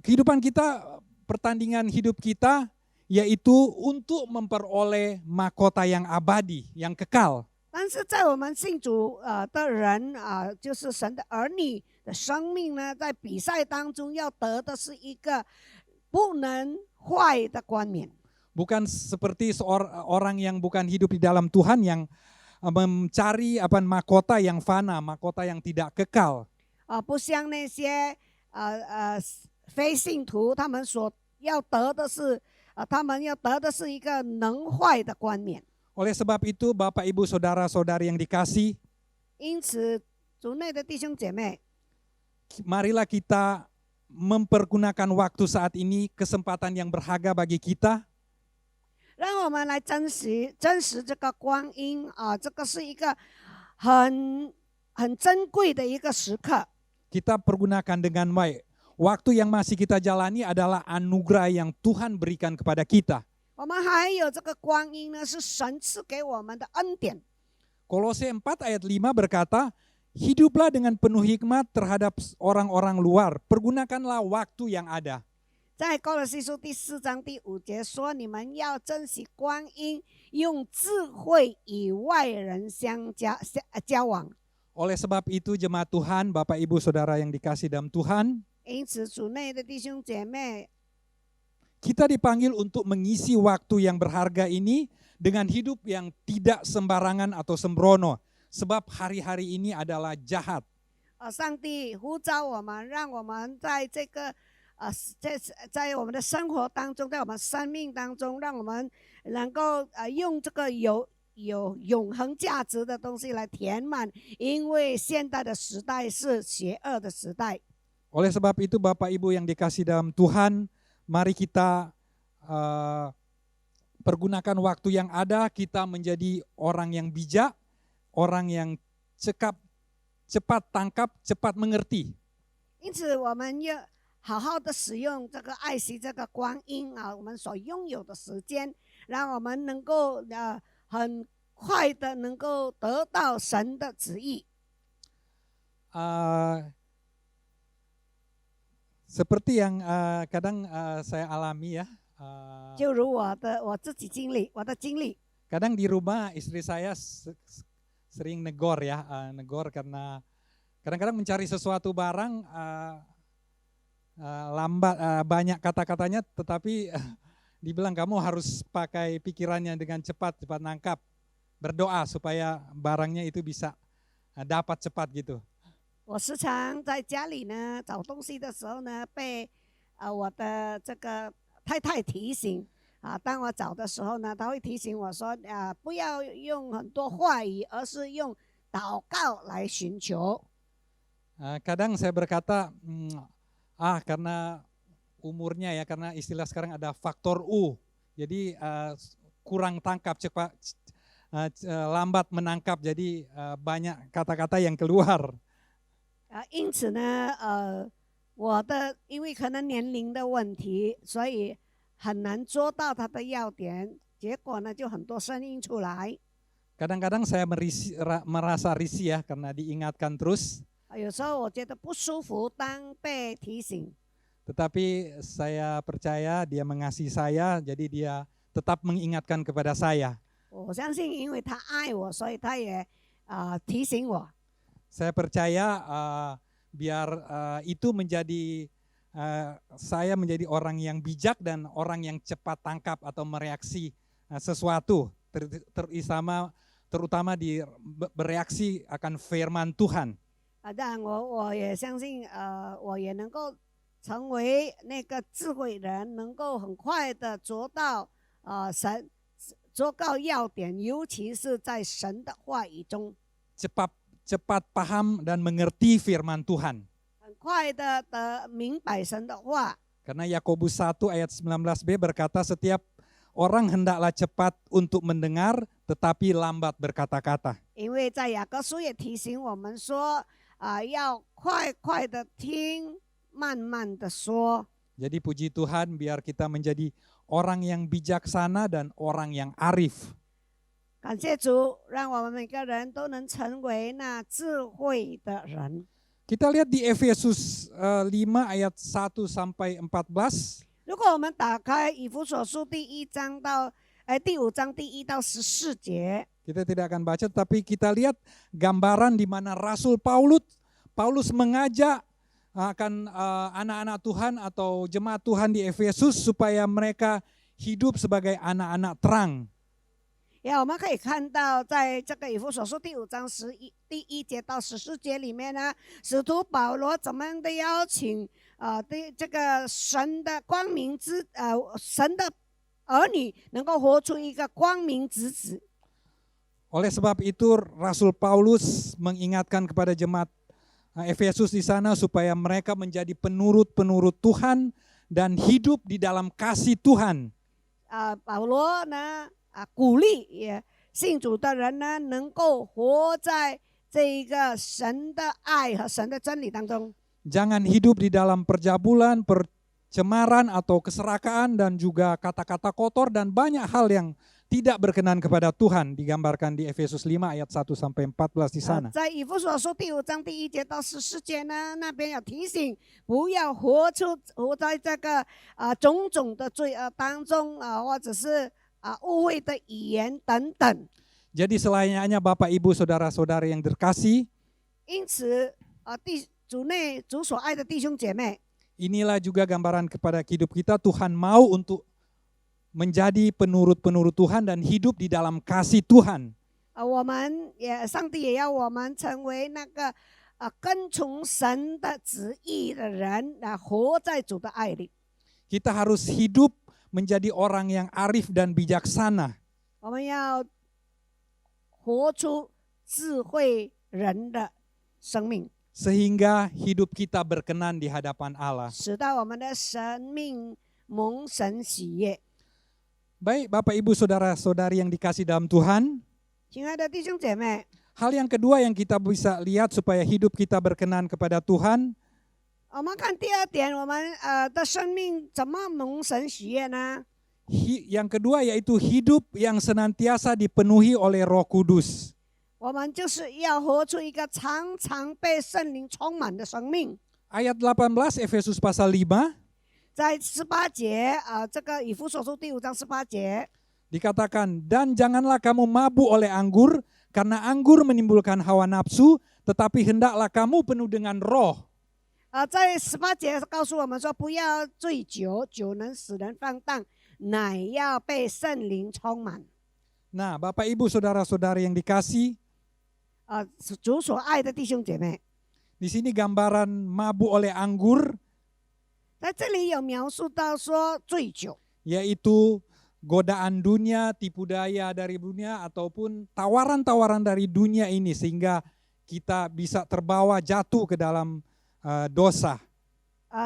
Speaker 3: kehidupan kita, pertandingan hidup kita, yaitu untuk memperoleh mahkota yang abadi, yang kekal.
Speaker 4: 但是在我们信主的人就是神的儿女的生命呢，在比赛当中要得的是一个不能坏的冠冕。
Speaker 3: Bukan seperti orang yang bukan hidup di dalam Tuhan yang mencari mahkota yang fana, mahkota yang tidak kekal.
Speaker 4: 不像那些非信徒，他们要得的是一个能坏的冠冕。
Speaker 3: Oleh sebab itu, Bapak, Ibu, Saudara-saudari yang dikasih,
Speaker 4: 因此，主内的弟兄姐妹，
Speaker 3: marilah kita mempergunakan waktu saat ini, kesempatan yang berharga bagi kita,
Speaker 4: 让我们来珍惜这个光阴这个是一个很珍贵的一个时刻。
Speaker 3: kita pergunakan dengan baik. Waktu yang masih kita jalani adalah anugerah yang Tuhan berikan kepada kita.
Speaker 4: 我们还有这个光阴呢，是神赐给我们的恩典。
Speaker 3: Kolose 4 ayat 5 berkata, hiduplah dengan penuh hikmat terhadap orang-orang luar. Pergunakanlah waktu yang ada.
Speaker 4: 在哥罗西书第4章第5节说：“你们要珍惜光阴，用智慧与外人交往。”
Speaker 3: Oleh sebab itu, jemaat Tuhan, Bapak, Ibu, Saudara yang dikasih dalam Tuhan,
Speaker 4: 因此，主内的弟兄姐妹，
Speaker 3: kita dipanggil untuk mengisi waktu yang berharga ini dengan hidup yang tidak sembarangan atau sembrono. Sebab hari-hari ini adalah jahat.
Speaker 4: 上帝呼召我们，让我们在这个在我们的生活当中，在我们生命当中，让我们能够用这个有永恒价值的东西来填满，因为现代的时代是邪恶的时代。
Speaker 3: Oleh sebab itu, Bapak, Ibu yang dikasih dalam Tuhan, mari kita pergunakan waktu yang ada, kita menjadi orang yang bijak, orang yang cepat tangkap, cepat mengerti.
Speaker 4: 因此，我们要好好的使用这个爱惜这个光阴我们所拥有的时间，让我们能够很快的能够得到神的旨意。
Speaker 3: Seperti yang kadang saya alami ya.
Speaker 4: 就如我自己我的经历。
Speaker 3: Kadang di rumah istri saya sering negor ya, negor karena kadang-kadang mencari sesuatu barang lambat, banyak kata-katanya, tetapi dibilang kamu harus pakai pikirannya dengan cepat nangkap, berdoa supaya barangnya itu bisa dapat cepat gitu.
Speaker 4: 我时常在家里呢找东西的时候呢，被我的这个太太提醒当我找的时候呢，她会提醒我说不要用很多话语，而是用祷告来寻求。
Speaker 3: Kadang saya berkata, karena umurnya ya, karena istilah sekarang ada faktor U, jadi kurang tangkap, cepat, lambat menangkap, jadi banyak kata-kata yang keluar.
Speaker 4: 因此呢，因为可能年龄的问题，所以很难捉到它的要点，结果呢就很多声音出来。
Speaker 3: Kadang-kadang saya merasa risih ya karena diingatkan terus.
Speaker 4: 有时候我觉得不舒服，当被提醒。
Speaker 3: Tetapi saya percaya dia mengasihi saya, jadi dia tetap mengingatkan kepada saya.
Speaker 4: 我相信，因为他爱我，所以他也提醒我。
Speaker 3: Saya percaya biar itu menjadi saya menjadi orang yang bijak dan orang yang cepat tangkap atau mereaksi sesuatu, terutama di bereaksi akan firman Tuhan.
Speaker 4: 但我也相信，我也能够成为那个智慧人，能够很快的捉到要点，尤其是在神的话语中。
Speaker 3: cepat paham dan mengerti firman Tuhan.
Speaker 4: 很快的明白神的话。
Speaker 3: Karena Yakobus 1 ayat 19b berkata setiap orang hendaklah cepat untuk mendengar, tetapi lambat berkata-kata.
Speaker 4: 因为在雅各书也提醒我们说，要快快的听，慢慢的说。
Speaker 3: Jadi puji Tuhan, biar kita menjadi orang yang bijaksana dan orang yang arif.
Speaker 4: 感谢主，让我们每个人都能成为那智慧的人。
Speaker 3: Kita lihat di Efesus 5 ayat 1 sampai 14.
Speaker 4: 如果我们打开以弗所书第5章第1到14节，
Speaker 3: Kita tidak akan baca, tapi kita lihat gambaran di mana Rasul Paulus mengajak akan anak-anak Tuhan atau jemaat Tuhan di Efesus supaya mereka hidup sebagai anak-anak terang.
Speaker 4: 我们可以看到，在这个以弗所书第5章第1节到14节里面呢，使徒保罗怎么样的邀请对这个神的光明神的儿女能够活出一个光明之子。
Speaker 3: Oleh sebab itu Rasul Paulus mengingatkan kepada jemaat Efesus di sana supaya mereka menjadi penurut-penurut Tuhan dan hidup di dalam kasih Tuhan.
Speaker 4: 保罗呢鼓励信主的人呢能够活在这一个神的爱和神的真理当中。
Speaker 3: Jangan hidup di dalam perjabulan, percemaran atau keserakaan dan juga kata-kata kotor dan banyak hal yang tidak berkenan kepada Tuhan, digambarkan di Efesus 5 ayat 1 sampai 14 di sana.
Speaker 4: 在以弗所书第5章第1节到14节呢，那边有提醒，不要活在这个种种的罪恶当中或者是误会的语言等等。
Speaker 3: Jadi selayaknya Bapak Ibu Saudara-saudari yang terkasih,
Speaker 4: 因此主所爱的弟兄姐妹，
Speaker 3: inilah juga gambaran kepada hidup kita. Tuhan mau untuk menjadi penurut-penurut Tuhan dan hidup di dalam kasih Tuhan.
Speaker 4: 上帝也要我们成为那个跟从神的旨意的人，活在主的爱里。
Speaker 3: Kita harus hidup menjadi orang yang arif dan bijaksana.
Speaker 4: 我们要活出智慧人的生命，
Speaker 3: Sehingga hidup kita berkenan di hadapan Allah.
Speaker 4: 使到我们的生命蒙神喜悦。
Speaker 3: Baik Bapak Ibu Saudara-saudari yang dikasih dalam Tuhan.
Speaker 4: 亲爱的弟兄姐妹，
Speaker 3: Hal yang kedua yang kita bisa lihat supaya hidup kita berkenan kepada Tuhan.
Speaker 4: 我们看第二点，我们的生命怎么蒙神喜悦呢？
Speaker 3: Yang kedua yaitu hidup yang senantiasa dipenuhi oleh Roh Kudus.
Speaker 4: 我们就是要活出一个常常被圣灵充满的生命。
Speaker 3: Ayat 18 Efesus pasal 5.
Speaker 4: 在18节这个以弗所书第5章18节
Speaker 3: Dikatakan, dan janganlah kamu mabuk oleh anggur, karena anggur menimbulkan hawa nafsu, tetapi hendaklah kamu penuh dengan roh.
Speaker 4: 在18节告诉我们说，不要醉酒，酒能使人放荡，乃要被圣灵充满。
Speaker 3: Nah, Bapak Ibu Saudara-saudari yang dikasih,
Speaker 4: 主所爱的弟兄姐妹，
Speaker 3: di sini gambaran mabuk oleh anggur,
Speaker 4: 在这里有描述到说醉酒，
Speaker 3: yaitu godaan dunia, tipu daya dari dunia, ataupun tawaran-tawaran dari dunia ini, sehingga kita bisa terbawa jatuh ke dalam dosa.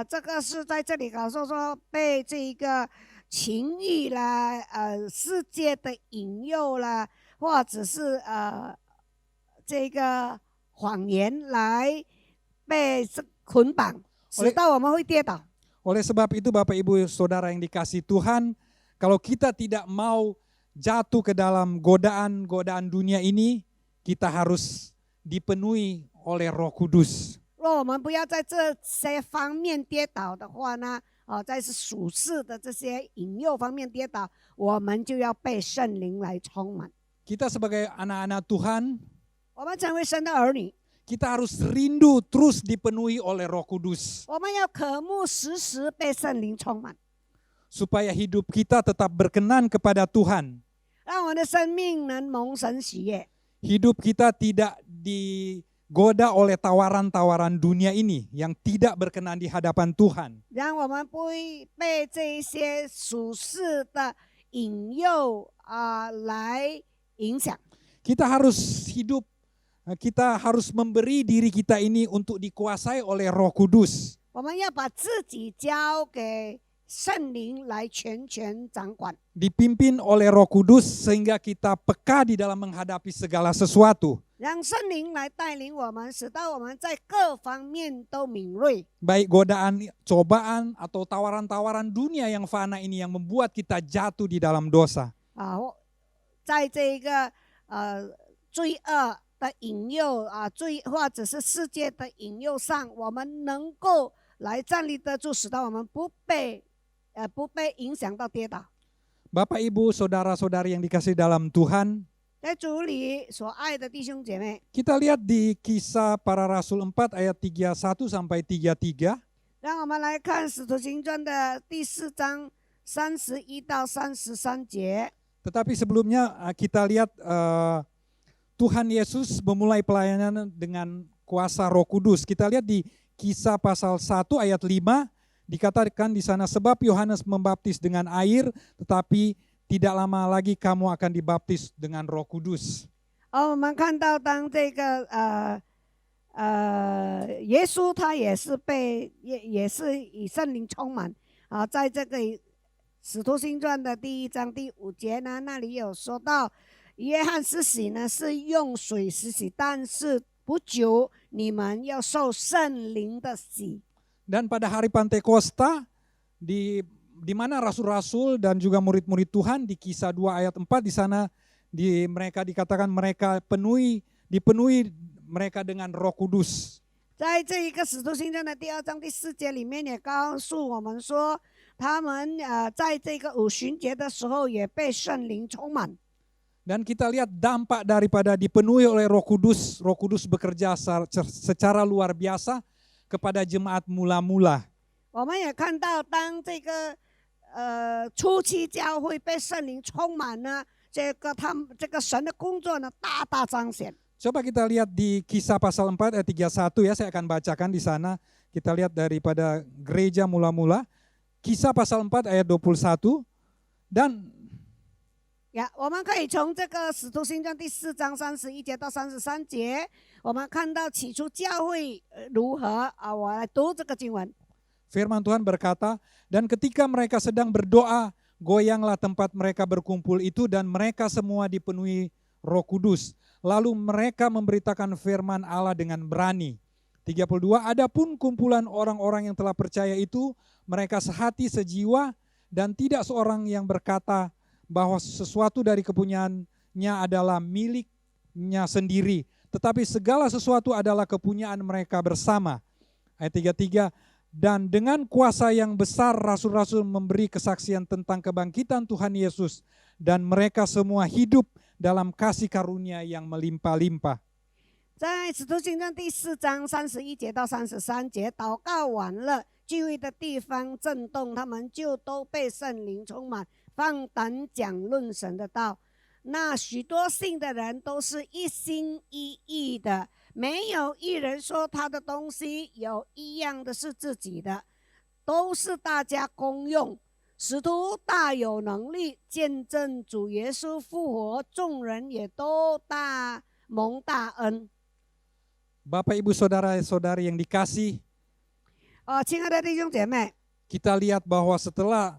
Speaker 4: 这个是在这里告诉说被这一个情欲啦，世界的引诱啦，或者是这个谎言来被捆绑，使到我们会跌倒。
Speaker 3: Oleh sebab itu Bapak Ibu Saudara yang dikasih Tuhan, kalau kita tidak mau jatuh ke dalam godaan-godaan dunia ini, kita harus dipenuhi oleh Roh Kudus.
Speaker 4: 若我们不要在这些方面跌倒的话呢，在属世的这些引诱方面跌倒，我们就要被圣灵来充满。
Speaker 3: Kita sebagai anak-anak Tuhan,
Speaker 4: 我们成为神的儿女，
Speaker 3: kita harus rindu terus dipenuhi oleh Roh Kudus.
Speaker 4: 我们要渴慕时时被圣灵充满，
Speaker 3: Supaya hidup kita tetap berkenan kepada Tuhan.
Speaker 4: 让我们的生命能蒙神喜悦。
Speaker 3: Hidup kita tidak digoda oleh tawaran-tawaran dunia ini yang tidak berkenan di hadapan Tuhan.
Speaker 4: 让我们不会被这一些属世的引诱来影响。
Speaker 3: Kita harus hidup, kita harus memberi diri kita ini untuk dikuasai oleh Roh Kudus.
Speaker 4: 我们要把自己交给圣灵来全权掌管。
Speaker 3: dipimpin oleh Roh Kudus sehingga kita peka di dalam menghadapi segala sesuatu.
Speaker 4: 让圣灵来带领我们，使到我们在各方面都敏锐。
Speaker 3: Baik godaan, cobaan, atau tawaran-tawaran dunia yang fana ini yang membuat kita jatuh di dalam dosa.
Speaker 4: 在这个罪恶的引诱或者是世界的引诱上，我们能够来站立得住，使到我们不被影响到跌倒。
Speaker 3: Bapak Ibu, saudara-saudari yang dikasihi dalam Tuhan,
Speaker 4: 在主里所爱的弟兄姐妹，
Speaker 3: kita lihat di Kisah Para Rasul 4 ayat 31 sampai 33.
Speaker 4: 让我们来看《使徒行传》的第4章31到33节。
Speaker 3: Tetapi sebelumnya kita lihat Tuhan Yesus memulai pelayanan dengan kuasa Roh Kudus. Kita lihat di Kisah pasal 1 ayat 5, dikatakan di sana, sebab Yohanes membaptis dengan air, tetapi tidak lama lagi kamu akan dibaptis dengan Roh Kudus.
Speaker 4: 我们看到当这个耶稣他也是以圣灵充满在这个使徒行传的第1章第5节呢，那里有说到约翰施洗呢是用水施洗，但是不久你们要受圣灵的洗。
Speaker 3: Dan pada hari Pantekosta di mana rasul-rasul dan juga murid-murid Tuhan di Kisah 2 ayat 4 di sana mereka dikatakan mereka dipenuhi mereka dengan Roh Kudus.
Speaker 4: 在这一个使徒行传的第2章第4节里面也告诉我们说，他们在这个五旬节的时候也被圣灵充满。
Speaker 3: Dan kita lihat dampak daripada dipenuhi oleh Roh Kudus bekerja secara luar biasa kepada jemaat mula-mula.
Speaker 4: 我们也看到，当这个初期教会被圣灵充满呢，这个神的工作呢大大彰显。
Speaker 3: Coba kita lihat di Kisah pasal 4 ayat 31 ya, saya akan bacakan di sana. Kita lihat daripada gereja mula-mula. Kisah pasal 4 ayat 21. Dan
Speaker 4: 我们可以从这个使徒行传第4章31节到33节，我们看到起初教会如何我来读这个经文。
Speaker 3: Firman Tuhan berkata, dan ketika mereka sedang berdoa, goyanglah tempat mereka berkumpul itu dan mereka semua dipenuhi Roh Kudus. Lalu mereka memberitakan firman Allah dengan berani. 32, adapun kumpulan orang-orang yang telah percaya itu, mereka sehati sejiwa dan tidak seorang yang berkata bahwa sesuatu dari kepunyaannya adalah miliknya sendiri, tetapi segala sesuatu adalah kepunyaan mereka bersama. Ayat 33, dan dengan kuasa yang besar rasul-rasul memberi kesaksian tentang kebangkitan Tuhan Yesus, dan mereka semua hidup dalam kasih karunia yang melimpah-limpah.
Speaker 4: 在使徒行传第4章31节到33节，祷告完了，聚会的地方震动，他们就都被圣灵充满，放胆讲论神的道。那许多信的人都是一心一意的，没有一人说他的东西有一样的是自己的，都是大家公用。使徒大有能力见证主耶稣复活，众人也都蒙大恩。
Speaker 3: Bapak Ibu Saudara-saudari yang dikasih,
Speaker 4: 亲爱的弟兄姐妹，
Speaker 3: kita lihat bahwa setelah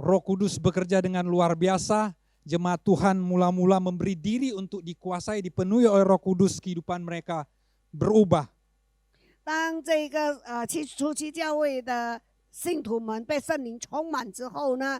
Speaker 3: Roh Kudus bekerja dengan luar biasa, jemaat Tuhan mula-mula memberi diri untuk dikuasai, dipenuhi oleh Roh Kudus, kehidupan mereka berubah.
Speaker 4: 当这个初期教会的信徒们被圣灵充满之后呢，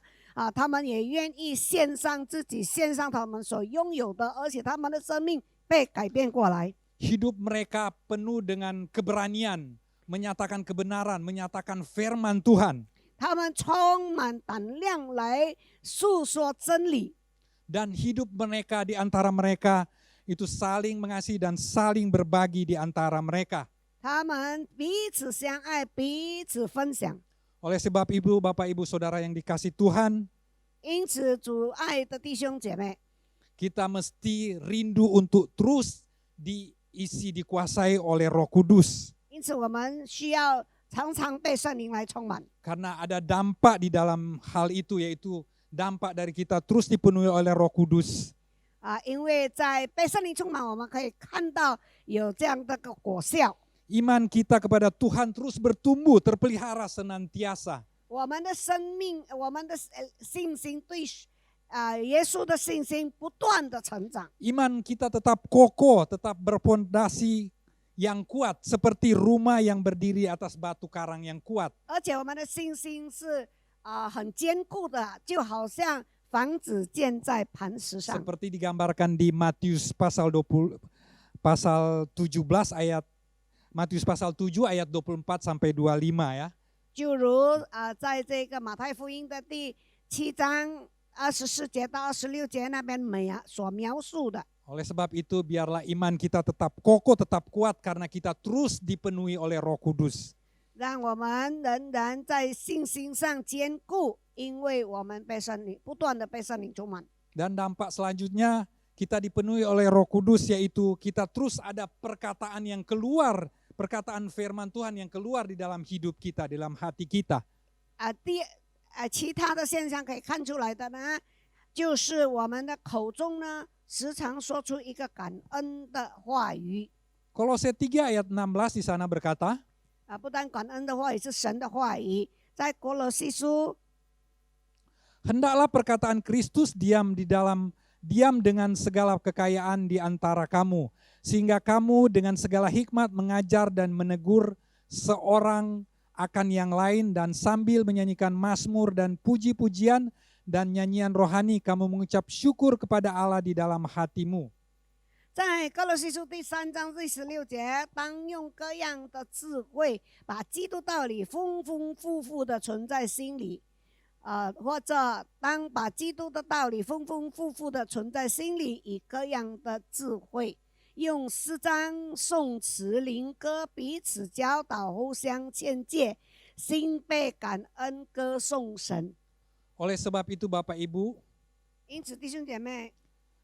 Speaker 4: 他们也愿意献上自己，献上他们所拥有的，而且他们的生命被改变过来。
Speaker 3: Hidup mereka penuh dengan keberanian, menyatakan kebenaran, menyatakan firman Tuhan.
Speaker 4: 他们充满胆量来诉说真理。
Speaker 3: Dan hidup mereka di antara mereka itu saling mengasihi dan saling berbagi di antara mereka.
Speaker 4: 他们彼此相爱，彼此分享。
Speaker 3: Oleh sebab Ibu, Bapak Ibu Saudara yang dikasih Tuhan,
Speaker 4: 因此，主爱的弟兄姐妹，
Speaker 3: kita mesti rindu untuk terus dikuasai oleh Roh Kudus.
Speaker 4: 因此我们需要常常被圣灵来充满。
Speaker 3: Karena ada dampak di dalam hal itu, yaitu dampak dari kita terus dipenuhi oleh Roh Kudus.
Speaker 4: 因为在被圣灵充满，我们可以看到有这样的个果效。
Speaker 3: Iman kita kepada Tuhan terus bertumbuh, terpelihara senantiasa.
Speaker 4: 我们的生命，我们的信心对耶稣的信心不断的成长。
Speaker 3: Iman kita tetap kokoh, tetap berpondasi yang kuat seperti rumah yang berdiri atas batu karang yang kuat.
Speaker 4: 而且我们的信心是很坚固的，就好像房子建在磐石上。
Speaker 3: Seperti digambarkan di Matius pasal 17 ayat Matius pasal 7 ayat 24 sampai 25 ya.
Speaker 4: 就如在这个马太福音的第7章24节到26节那边所描述的。
Speaker 3: Oleh sebab itu biarlah iman kita tetap kokoh, tetap kuat karena kita terus dipenuhi oleh Roh Kudus.
Speaker 4: 让我们仍然在信心上坚固，因为我们被圣灵不断的被圣灵充满。
Speaker 3: Dan dampak selanjutnya kita dipenuhi oleh Roh Kudus, yaitu kita terus ada perkataan yang keluar, perkataan firman Tuhan yang keluar di dalam hidup kita, di dalam hati kita.
Speaker 4: 其他的现象可以看出来的呢，就是我们的口中呢，时常说出一个感恩的话语。
Speaker 3: Kolose 3 ayat 16 di sana berkata,
Speaker 4: 不但感恩的话语是神的话语，在哥罗西书
Speaker 3: hendaklah perkataan Kristus diam dengan segala kekayaan di antara kamu, sehingga kamu dengan segala hikmat mengajar dan menegur seorang akan yang lain, dan sambil menyanyikan mazmur dan puji-pujian dan nyanyian rohani kamu mengucap syukur kepada Allah di dalam hatimu.
Speaker 4: 在哥罗西书第3章第16节，当用各样的智慧，把基督道理丰丰富富的存在心里，或者当把基督的道理丰丰富富的存在心里，以各样的智慧，用诗章、颂词、灵歌彼此教导，互相劝诫，心被感恩歌颂神。
Speaker 3: Oleh sebab itu Bapak Ibu,
Speaker 4: 因此弟兄姐妹，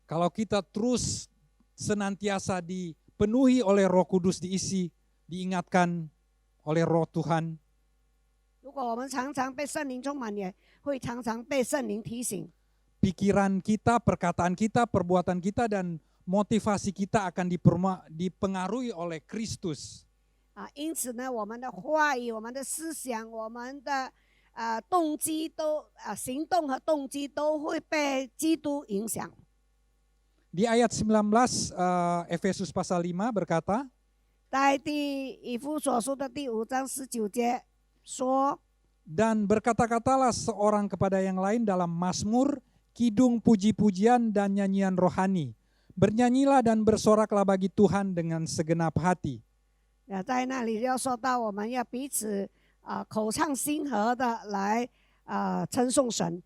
Speaker 3: kalau kita terus senantiasa dipenuhi oleh Roh Kudus, diisi, diingatkan oleh Roh Tuhan,
Speaker 4: 如果我们常常被圣灵充满，也会常常被圣灵提醒。
Speaker 3: pikiran kita, perkataan kita, perbuatan kita, dan motivasi kita akan dipengaruhi oleh Kristus.
Speaker 4: 因此呢，我们的话语、我们的思想、我们的动机都行动和动机都会被基督影响。
Speaker 3: Di ayat 19 Efesus pasal 5 berkata,
Speaker 4: 在以弗所书的第5章19节说，
Speaker 3: dan berkata-katalah seorang kepada yang lain dalam mazmur, kidung, puji-pujian, dan nyanyian rohani. Bernyanyilah dan bersoraklah bagi Tuhan dengan segenap hati.
Speaker 4: 在那里要说到我们要彼此口唱心和的来称颂神。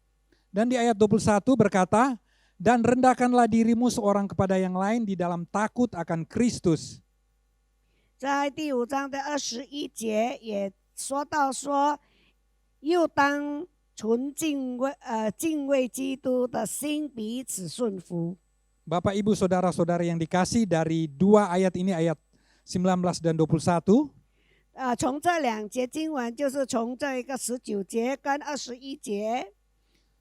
Speaker 3: Dan di ayat 21 berkata, dan rendahkanlah dirimu seorang kepada yang lain di dalam takut akan Kristus.
Speaker 4: 在第5章的21节也说到说，又当存敬畏基督的心彼此顺服。
Speaker 3: Bapak Ibu Saudara-saudara yang dikasih, dari 2 ayat ini, ayat 19 dan 21,
Speaker 4: 从这2节经文，就是从这一个19节跟21节，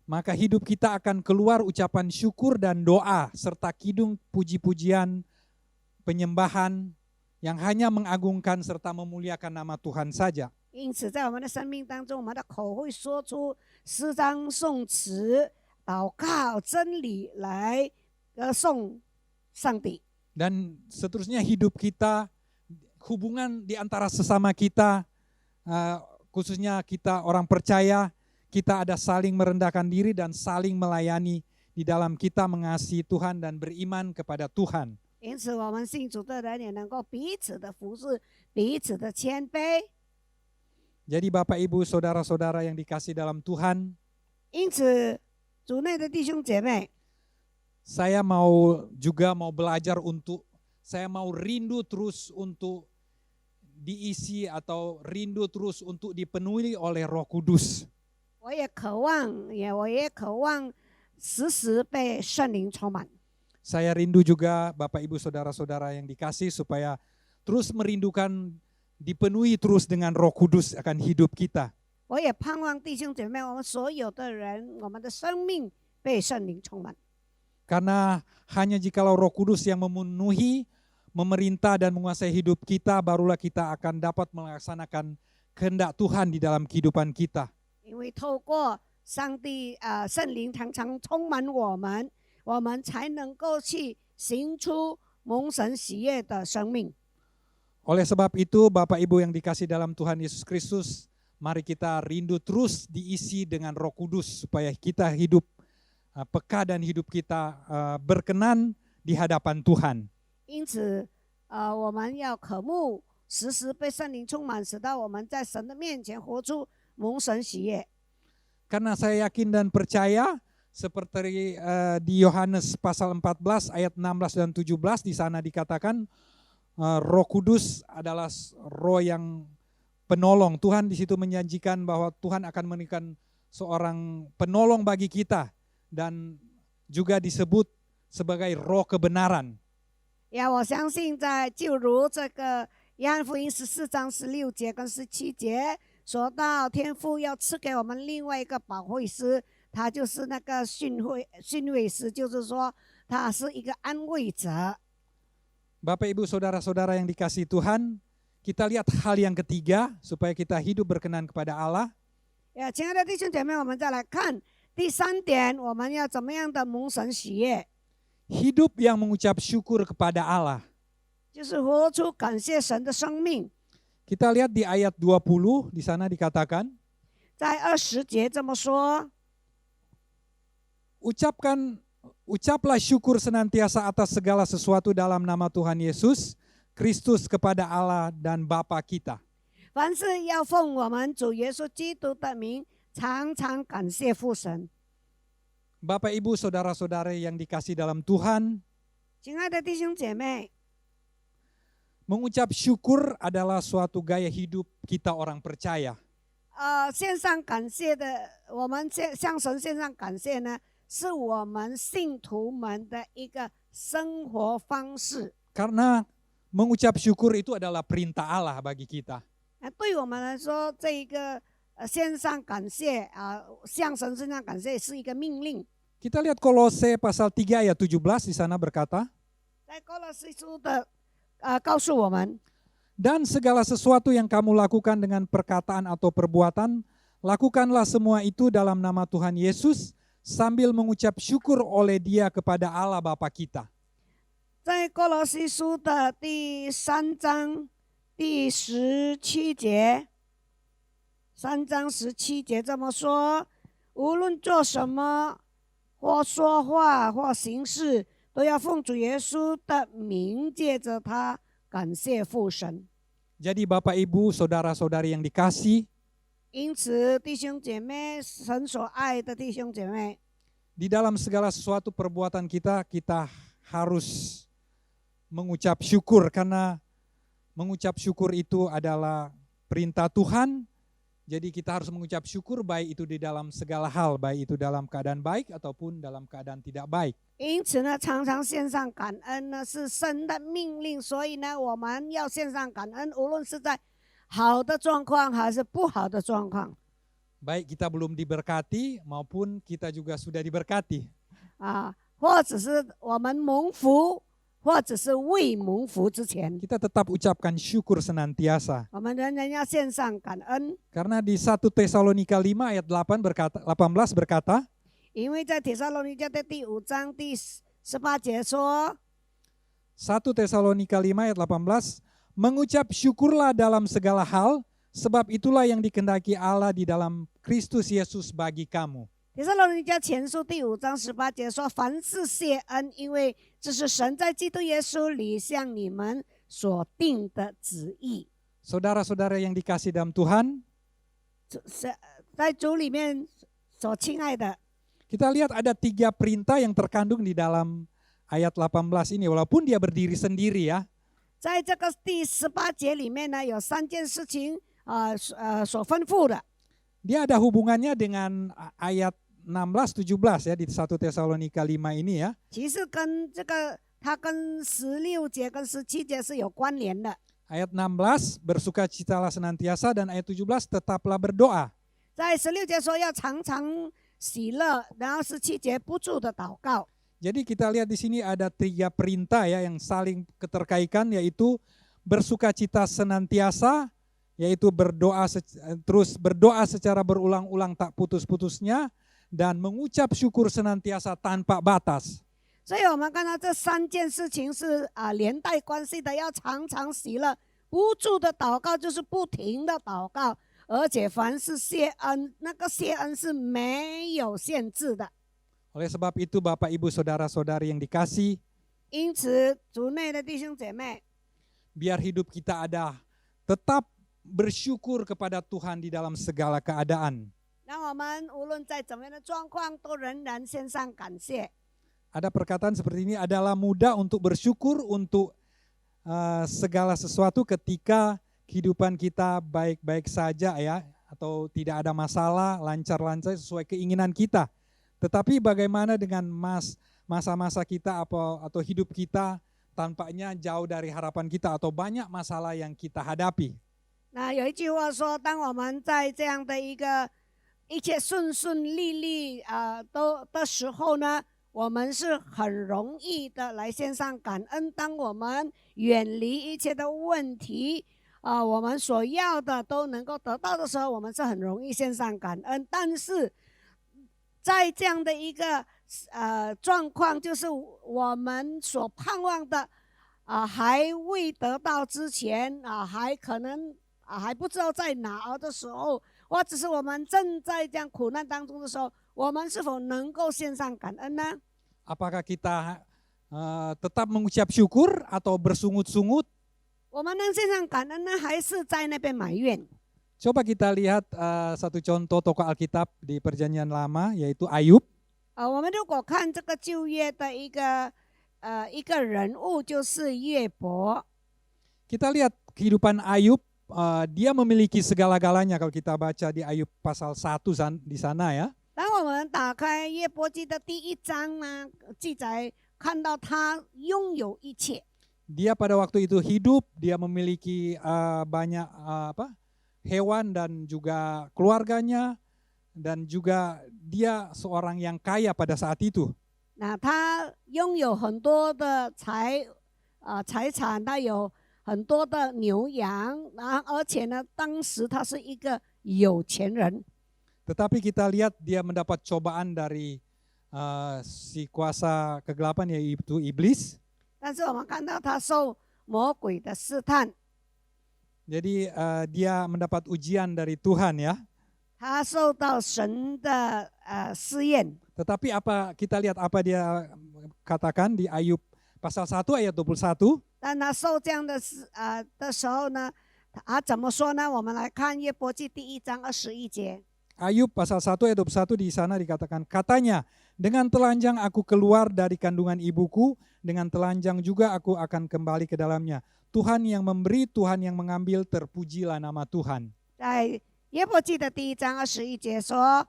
Speaker 3: maka hidup kita akan keluar ucapan syukur dan doa serta kidung, puji-pujian, penyembahan yang hanya mengagungkan serta memuliakan nama Tuhan saja.
Speaker 4: 因此在我们的生命当中，我们的口会说出诗章、颂词、祷告、真理来歌颂上帝。
Speaker 3: Dan seterusnya hidup kita, hubungan di antara sesama kita, khususnya kita orang percaya, kita ada saling merendahkan diri dan saling melayani di dalam kita mengasihi Tuhan dan beriman kepada Tuhan.
Speaker 4: 因此，我们信主的人也能够彼此的服侍，彼此的谦卑。
Speaker 3: Jadi Bapak Ibu Saudara-saudara yang dikasih dalam Tuhan,
Speaker 4: 因此，主内的弟兄姐妹，
Speaker 3: saya juga mau belajar saya mau rindu terus untuk diisi atau rindu terus untuk dipenuhi oleh Roh Kudus.
Speaker 4: 我也渴望时时被圣灵充满。
Speaker 3: Saya rindu juga Bapak Ibu Saudara-saudara yang dikasih supaya terus merindukan dipenuhi terus dengan Roh Kudus akan hidup kita.
Speaker 4: 我也盼望弟兄姐妹，我们所有的人，我们的生命被圣灵充满。
Speaker 3: Karena hanya jikalau Roh Kudus yang memenuhi, memerintah dan menguasai hidup kita, barulah kita akan dapat melaksanakan kehendak Tuhan di dalam kehidupan kita.
Speaker 4: 因为透过上帝圣灵常常充满我们，我们才能够去行出蒙神喜悦的生命。
Speaker 3: Oleh sebab itu, Bapak Ibu yang dikasih dalam Tuhan Yesus Kristus, mari kita rindu terus diisi dengan Roh Kudus supaya kita hidup peka dan hidup kita berkenan di hadapan Tuhan.
Speaker 4: 因此，我们要渴慕时时被圣灵充满，使到我们在神的面前活出蒙神喜悦。
Speaker 3: Karena saya yakin dan percaya seperti di Yohanes pasal 14 ayat 16 dan 17 di sana dikatakan Roh Kudus adalah roh yang penolong. Tuhan di situ menjanjikan bahwa Tuhan akan memberikan seorang penolong bagi kita dan juga disebut sebagai roh kebenaran.
Speaker 4: 我相信在就如这个约翰福音14章16节跟17节说到，天父要赐给我们另外一个保惠师，他就是那个训慰师，就是说他是一个安慰者。
Speaker 3: Bapak Ibu Saudara-saudara yang dikasihi Tuhan, kita lihat hal yang ketiga supaya kita hidup berkenan kepada Allah.
Speaker 4: 亲爱的弟兄姐妹，我们再来看第3点，我们要怎么样的蒙神喜悦？
Speaker 3: Hidup yang mengucap syukur kepada Allah.
Speaker 4: 就是活出感谢神的生命。
Speaker 3: Kita lihat di ayat 20 di sana dikatakan,
Speaker 4: 在20节这么说，
Speaker 3: Ucaplah syukur senantiasa atas segala sesuatu dalam nama Tuhan Yesus Kristus kepada Allah dan Bapa kita.
Speaker 4: 凡事要奉我们主耶稣基督的名，常常感谢父神。
Speaker 3: Bapak Ibu Saudara-saudara yang dikasih dalam Tuhan,
Speaker 4: 亲爱的弟兄姐妹，
Speaker 3: mengucap syukur adalah suatu gaya hidup kita orang percaya.
Speaker 4: 献上感谢的，我们向神献上感谢呢，是我们信徒们的一个生活方式。
Speaker 3: Karena mengucap syukur itu adalah perintah Allah bagi kita.
Speaker 4: 对我们来说，这一个献上感谢向神献上感谢是一个命令。
Speaker 3: Kita lihat Kolose pasal 3 ayat 17 di sana berkata,
Speaker 4: 在哥罗西书的告诉我们，
Speaker 3: dan segala sesuatu yang kamu lakukan dengan perkataan atau perbuatan, lakukanlah semua itu dalam nama Tuhan Yesus sambil mengucap syukur oleh Dia kepada Allah Bapa kita.
Speaker 4: 在哥罗西书的第3章第17节，3章17节这么说：无论做什么，或说话，或行事，都要奉主耶稣的名，借着他感谢父神。
Speaker 3: Jadi Bapak Ibu, Saudara-saudari yang dikasih,
Speaker 4: 因此，弟兄姐妹，神所爱的弟兄姐妹，
Speaker 3: di dalam segala sesuatu perbuatan kita harus mengucap syukur, karena mengucap syukur itu adalah perintah Tuhan. Jadi kita harus mengucap syukur baik itu di dalam segala hal, baik itu dalam keadaan baik ataupun dalam keadaan tidak baik.
Speaker 4: 因此呢，常常献上感恩呢是神的命令，所以呢，我们要献上感恩，无论是在好的状况还是不好的状况。
Speaker 3: Baik kita belum diberkati maupun kita juga sudah diberkati.
Speaker 4: 或者是我们蒙福，或者是未蒙福之前，
Speaker 3: Kita tetap ucapkan syukur senantiasa.
Speaker 4: 我们仍然要献上感恩，
Speaker 3: Karena di 1 Tesalonika 5 ayat 18 berkata,
Speaker 4: 因为在帖撒罗尼迦的第5章第18节说，
Speaker 3: 1 Tesalonika 5 ayat 18, mengucap syukurlah dalam segala hal, sebab itulah yang dikehendaki Allah di dalam Kristus Yesus bagi kamu.
Speaker 4: 帖撒罗尼迦前书第5章18节说：“凡事谢恩，因为这是神在基督耶稣里向你们所定的旨意。”
Speaker 3: Saudara-saudara yang dikasih dalam Tuhan,
Speaker 4: 在主里面所亲爱的，
Speaker 3: kita lihat ada 3 perintah yang terkandung di dalam ayat 18 ini, walaupun dia berdiri sendiri ya.
Speaker 4: 在这个第18节里面呢，有3件事情所吩咐的。
Speaker 3: Dia ada hubungannya dengan ayat 16-17 ya di 1 Tesalonika 5 ini ya.
Speaker 4: 其实跟这个它跟16节跟17节是有关联的。
Speaker 3: Ayat 16, bersukacitalah senantiasa, dan ayat 17, tetaplah berdoa.
Speaker 4: 在16节说要常常喜乐，然后17节不住的祷告。
Speaker 3: Jadi kita lihat di sini ada 3 perintah ya yang saling keterkaitan, yaitu bersukacita senantiasa, yaitu terus berdoa secara berulang-ulang tak putus-putusnya, dan mengucap syukur senantiasa tanpa batas.
Speaker 4: 所以我们看到这3件事情是连带关系的，要常常喜乐，不住的祷告就是不停的祷告，而且凡是谢恩，那个谢恩是没有限制的。
Speaker 3: Oleh sebab itu Bapak Ibu Saudara-saudari yang dikasih,
Speaker 4: 因此，族内的弟兄姐妹，
Speaker 3: biar hidup kita tetap bersyukur kepada Tuhan di dalam segala keadaan.
Speaker 4: 让我们无论在怎么样的状况，都仍然献上感谢。
Speaker 3: Ada perkataan seperti ini, adalah mudah untuk bersyukur untuk segala sesuatu ketika kehidupan kita baik-baik saja ya, atau tidak ada masalah, lancar-lancar sesuai keinginan kita. Tetapi bagaimana dengan masa-masa kita atau hidup kita tampaknya jauh dari harapan kita atau banyak masalah yang kita hadapi.
Speaker 4: 那有一句话说，当我们在这样的一切顺顺利利的时候呢，我们是很容易的来献上感恩。当我们远离一切的问题我们所要的都能够得到的时候，我们是很容易献上感恩。但是在这样的一个状况，就是我们所盼望的还未得到之前还可能还不知道在哪儿的时候，或者是我们正在这样苦难当中的时候，我们是否能够献上感恩呢？
Speaker 3: Apakah kita tetap mengucap syukur atau bersungut-sungut?
Speaker 4: 我们能献上感恩呢，还是在那边埋怨？
Speaker 3: Coba kita lihat satu contoh tokoh Alkitab di Perjanjian Lama, yaitu Ayub.
Speaker 4: 我们如果看这个旧约的一个人物，就是约伯。
Speaker 3: Kita lihat kehidupan Ayub, dia memiliki segala-galanya kalau kita baca di Ayub pasal 1 di sana ya.
Speaker 4: 当我们打开约伯记的第1章呢，记载看到他拥有一切。
Speaker 3: Dia pada waktu itu hidup, dia memiliki banyak hewan dan juga keluarganya, dan juga dia seorang yang kaya pada saat itu.
Speaker 4: 那他拥有很多的财产，他有很多的牛羊，而且呢，当时他是一个有钱人。
Speaker 3: Tetapi kita lihat dia mendapat cobaan dari si kuasa kegelapan, yaitu iblis.
Speaker 4: 但是我们看到他受魔鬼的试探，
Speaker 3: Jadi dia mendapat ujian dari Tuhan ya.
Speaker 4: 他受到神的试验。
Speaker 3: Tetapi kita lihat apa dia katakan di Ayub pasal 1 ayat 21.
Speaker 4: 但他受这样的时候呢，他怎么说呢？我们来看约伯记第1章21节。
Speaker 3: Ayub pasal 1 ayat 21 di sana dikatakan, katanya, dengan telanjang aku keluar dari kandungan ibuku, dengan telanjang juga aku akan kembali ke dalamnya. Tuhan yang memberi, Tuhan yang mengambil, terpujilah nama Tuhan.
Speaker 4: 在约伯记的第1章21节说：“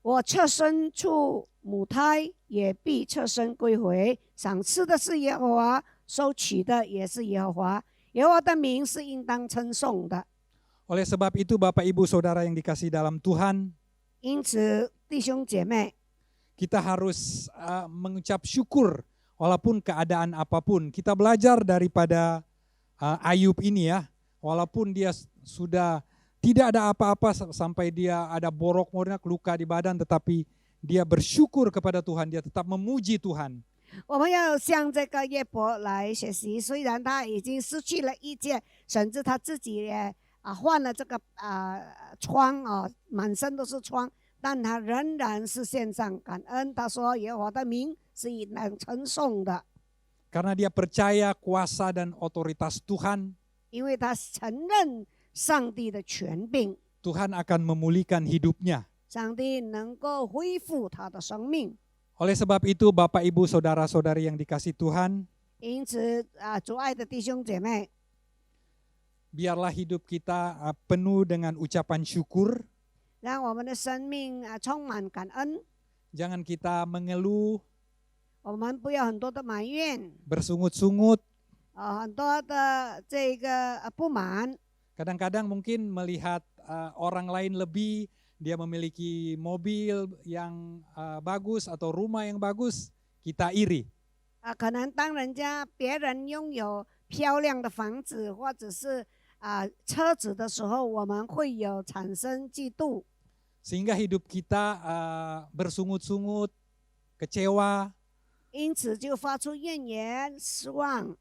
Speaker 4: 我侧身出母胎，也必侧身归回。赏赐的是耶和华，收取的也是耶和华。耶和华的名是应当称颂的。”
Speaker 3: Oleh sebab itu Bapak Ibu Saudara yang dikasihi dalam Tuhan,
Speaker 4: 因此，弟兄姐妹，
Speaker 3: kita harus mengucap syukur walaupun keadaan apapun. Kita belajar daripada Ayub ini ya, walaupun dia sudah tidak ada apa-apa sampai dia ada borok-borok luka di badan, tetapi dia bersyukur kepada Tuhan, dia tetap memuji Tuhan.
Speaker 4: 我们要向这个约伯来学习。虽然他已经失去了一切，甚至他自己也患了这个疮满身都是疮，但他仍然是献上感恩。他说：“耶和华的名是应当称颂的。”
Speaker 3: Karena dia percaya kuasa dan otoritas Tuhan,
Speaker 4: 因为他承认上帝的权柄，
Speaker 3: Tuhan akan memulihkan hidupnya.
Speaker 4: 上帝能够恢复他的生命。
Speaker 3: Oleh sebab itu Bapak Ibu Saudara-saudari yang dikasihi Tuhan,
Speaker 4: 因此主爱的弟兄姐妹，
Speaker 3: biarlah hidup kita penuh dengan ucapan syukur.
Speaker 4: 让我们的生命充满感恩。
Speaker 3: Jangan kita mengeluh,
Speaker 4: 我们不要很多的埋怨，
Speaker 3: bersungut-sungut.
Speaker 4: 很多的这个不满。
Speaker 3: Kadang-kadang mungkin melihat orang lain lebih, dia memiliki mobil yang bagus atau rumah yang bagus, kita iri.
Speaker 4: 可能当别人拥有漂亮的房子，或者是车子的时候，我们会有产生嫉妒，
Speaker 3: Sehingga hidup kita bersungut-sungut, kecewa.
Speaker 4: 因此就发出怨言、失望。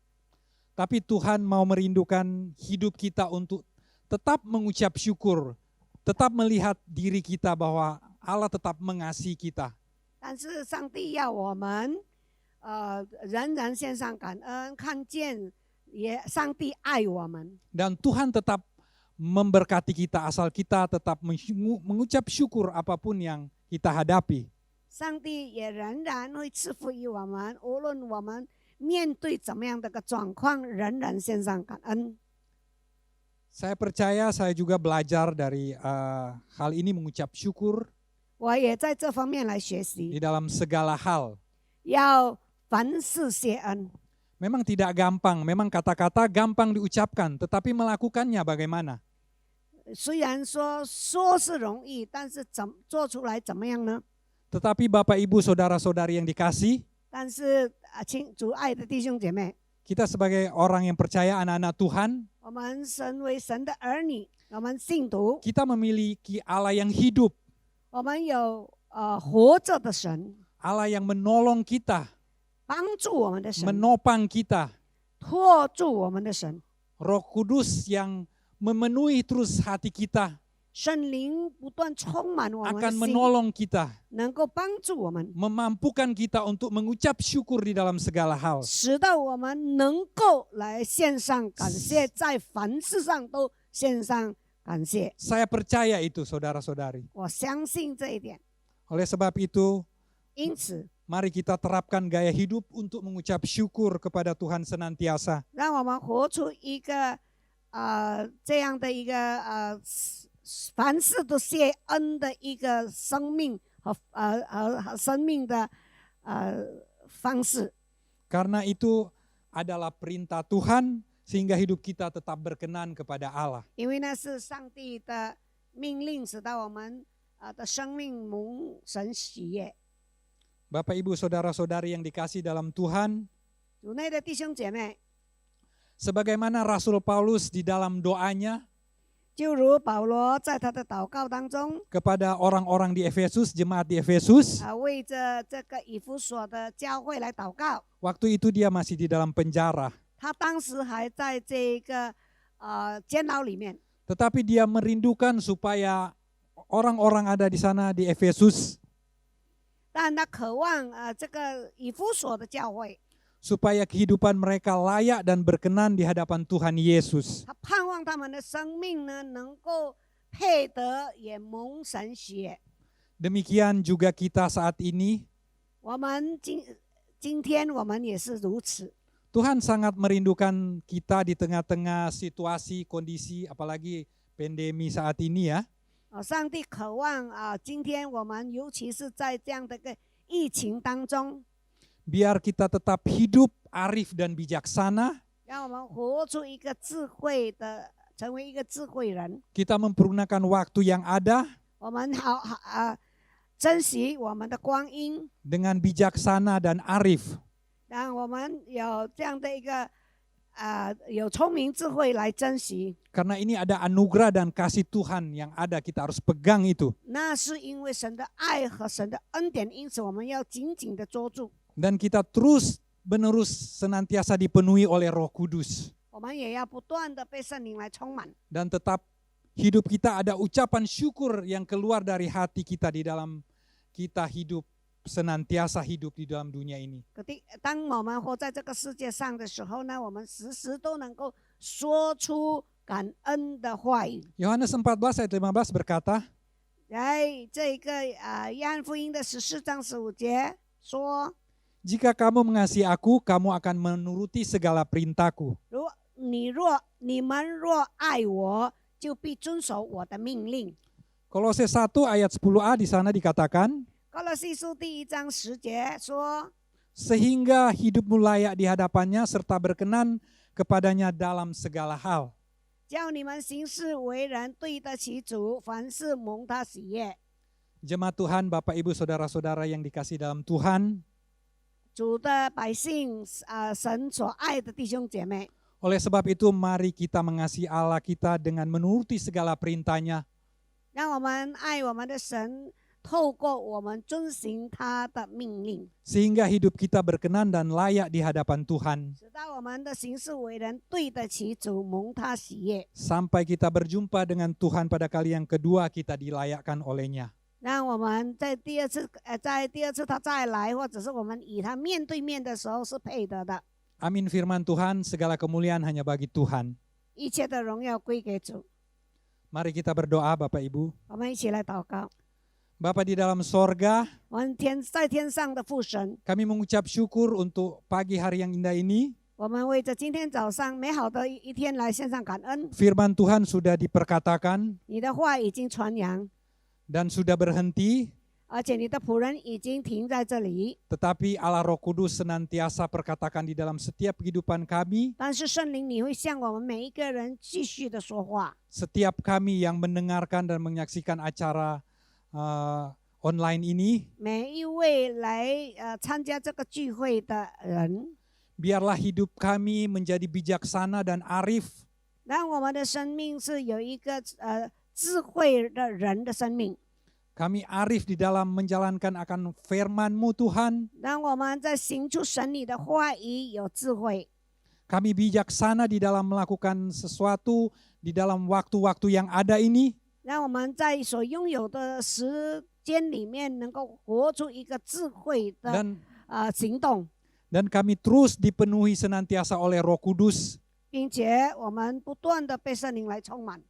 Speaker 3: Tapi Tuhan mau merindukan hidup kita untuk tetap mengucap syukur, tetap melihat diri kita bahwa Allah tetap mengasihi kita.
Speaker 4: 但是上帝要我们，仍然献上感恩，看见上帝爱我们。
Speaker 3: Dan Tuhan tetap memberkati kita asal kita tetap mengucap syukur apapun yang kita hadapi.
Speaker 4: 上帝也仍然会赐福于我们，无论我们面对怎么样的个状况，仍然献上感恩。
Speaker 3: Saya percaya saya juga belajar dari hal ini mengucap syukur
Speaker 4: 我也在这方面来学
Speaker 3: di
Speaker 4: 习，
Speaker 3: dalam segala hal.
Speaker 4: 要凡事谢恩。
Speaker 3: Memang tidak gampang, memang kata-kata gampang diucapkan, tetapi melakukannya bagaimana?
Speaker 4: 虽然说是容易，但是做出来怎么样呢？
Speaker 3: Tetapi Bapak Ibu Saudara-saudari yang dikasih,
Speaker 4: 但是主爱的弟兄姐妹，
Speaker 3: kita sebagai orang yang percaya anak-anak Tuhan,
Speaker 4: 我们身为神的儿女，我们信徒，
Speaker 3: kita memiliki Allah yang hidup,
Speaker 4: 我们有活着的神，
Speaker 3: Allah yang menolong kita,
Speaker 4: 帮助我们的神，
Speaker 3: menopang kita,
Speaker 4: 托住我们的神，
Speaker 3: Roh Kudus yang memenuhi terus hati kita,
Speaker 4: 圣灵不断充满我们的
Speaker 3: akan
Speaker 4: 心，
Speaker 3: menolong kita,
Speaker 4: 能够帮助我们，
Speaker 3: memampukan kita untuk mengucap syukur di dalam segala hal.
Speaker 4: 使到我们能够来献上感谢，在凡事上都献上感谢。
Speaker 3: Saya percaya itu saudara-saudari.
Speaker 4: 我相信这一点，
Speaker 3: Oleh sebab itu,
Speaker 4: 因此
Speaker 3: mari kita terapkan gaya hidup untuk mengucap syukur kepada Tuhan senantiasa.
Speaker 4: 让我们活出一个这样的一个凡事都谢恩的一个生命和生命的方式。
Speaker 3: Karena itu adalah perintah Tuhan sehingga hidup kita tetap berkenan kepada Allah.
Speaker 4: 因为那是上帝的命令，使到我们的生命蒙神喜悦。
Speaker 3: Bapak Ibu Saudara-saudari yang dikasih dalam Tuhan,
Speaker 4: 主内的弟兄姐妹，
Speaker 3: sebagaimana Rasul Paulus di dalam doanya
Speaker 4: 就如保罗在他的祷告当中，
Speaker 3: kepada orang-orang di Efesus, jemaat di Efesus,
Speaker 4: 为着这个以弗所的教会来祷告。
Speaker 3: waktu itu dia masih di dalam penjara.
Speaker 4: 他当时还在这个监牢里面，
Speaker 3: Tetapi dia merindukan supaya orang-orang ada di sana di Efesus,
Speaker 4: 但他渴望这个以弗所的教会，
Speaker 3: supaya kehidupan mereka layak dan berkenan di hadapan Tuhan Yesus.
Speaker 4: 他盼望他们的生命呢能够配得也蒙神喜悦。
Speaker 3: Demikian juga kita saat ini.
Speaker 4: 我们今天我们也是如此。
Speaker 3: Tuhan sangat merindukan kita di tengah-tengah situasi, kondisi, apalagi pandemi saat ini ya.
Speaker 4: 上帝渴望今天我们尤其是在这样的个疫情当中，
Speaker 3: Biar kita tetap hidup arif dan bijaksana,
Speaker 4: 让我们活出一个智慧的，成为一个智慧人。
Speaker 3: kita mempergunakan waktu yang ada
Speaker 4: 我们珍惜我们的光阴，
Speaker 3: dengan bijaksana dan arif.
Speaker 4: 让我们有这样的一个有聪明智慧来珍惜。
Speaker 3: Karena ini ada anugerah dan kasih Tuhan yang ada, kita harus pegang itu.
Speaker 4: 那是因为神的爱和神的恩典，因此我们要紧紧的捉住。
Speaker 3: Dan kita terus menerus senantiasa dipenuhi oleh Roh Kudus.
Speaker 4: 我们也要不断的被圣灵来充满。
Speaker 3: Dan tetap hidup kita ada ucapan syukur yang keluar dari hati kita di dalam kita hidup, senantiasa hidup di dalam dunia ini.
Speaker 4: 当我们活在这个世界上的时候呢，我们时时都能够说出感恩的话语。
Speaker 3: Yohanes 14 ayat 15 berkata,
Speaker 4: 在这个约翰福音的14章15节说，
Speaker 3: Jika kamu mengasihi aku, kamu akan menuruti segala perintahku.
Speaker 4: 你们若爱我，就必遵守我的命令。
Speaker 3: Kolose 1 ayat 10a di sana dikatakan,
Speaker 4: 歌罗西书第1章10节说，
Speaker 3: sehingga hidupmu layak di hadapannya serta berkenan kepadanya dalam segala hal.
Speaker 4: 叫你们行事为人对得起主，凡事蒙他喜悦。
Speaker 3: Jemaat Tuhan, Bapak Ibu Saudara-saudara yang dikasih dalam Tuhan,
Speaker 4: 主的百姓神所爱的弟兄姐妹，
Speaker 3: Oleh sebab itu mari kita mengasihi Allah kita dengan menuruti segala perintah-Nya.
Speaker 4: 让我们爱我们的神，透过我们遵行他的命令，
Speaker 3: Sehingga hidup kita berkenan dan layak di hadapan Tuhan.
Speaker 4: 使到我们的行事为人对得起主，蒙他喜悦。
Speaker 3: Sampai kita berjumpa dengan Tuhan pada kali yang kedua kita dilayakkan oleh-Nya.
Speaker 4: 让我们在第二次他再来，或者是我们与他面对面的时候是配得的。
Speaker 3: Amin firman Tuhan, segala kemuliaan hanya bagi Tuhan.
Speaker 4: 一切的荣耀归给主。
Speaker 3: Mari kita berdoa Bapak Ibu.
Speaker 4: 我们一起来祷告。
Speaker 3: Bapa di dalam sorga,
Speaker 4: 我们在天上的父神，
Speaker 3: kami mengucap syukur untuk pagi hari yang indah ini.
Speaker 4: 我们为着今天早上美好的一天来献上感恩。
Speaker 3: Firman Tuhan sudah diperkatakan
Speaker 4: 你的话已经传扬，
Speaker 3: dan sudah berhenti,
Speaker 4: 而且你的仆人已经停在这里。
Speaker 3: tetapi Allah Roh Kudus senantiasa perkatakan di dalam setiap kehidupan kami,
Speaker 4: 但是圣灵，你会向我们每一个人继续的说话。
Speaker 3: setiap kami yang mendengarkan dan menyaksikan acara online ini,
Speaker 4: 每一位来参加这个聚会的人，
Speaker 3: biarlah hidup kami menjadi bijaksana dan arif,
Speaker 4: 让我们的生命是有一个智慧的人的生命，
Speaker 3: kami arif di dalam menjalankan akan firman-Mu Tuhan,
Speaker 4: 让我们在行出神你的话语有智慧，
Speaker 3: kami bijaksana di dalam melakukan sesuatu di dalam waktu-waktu yang ada ini,
Speaker 4: 让我们在所拥有的时间里面能够活出一个智慧的
Speaker 3: dan
Speaker 4: 行动，
Speaker 3: dan kami terus dipenuhi senantiasa oleh Roh Kudus,
Speaker 4: 并且我们不断的被圣灵来充满。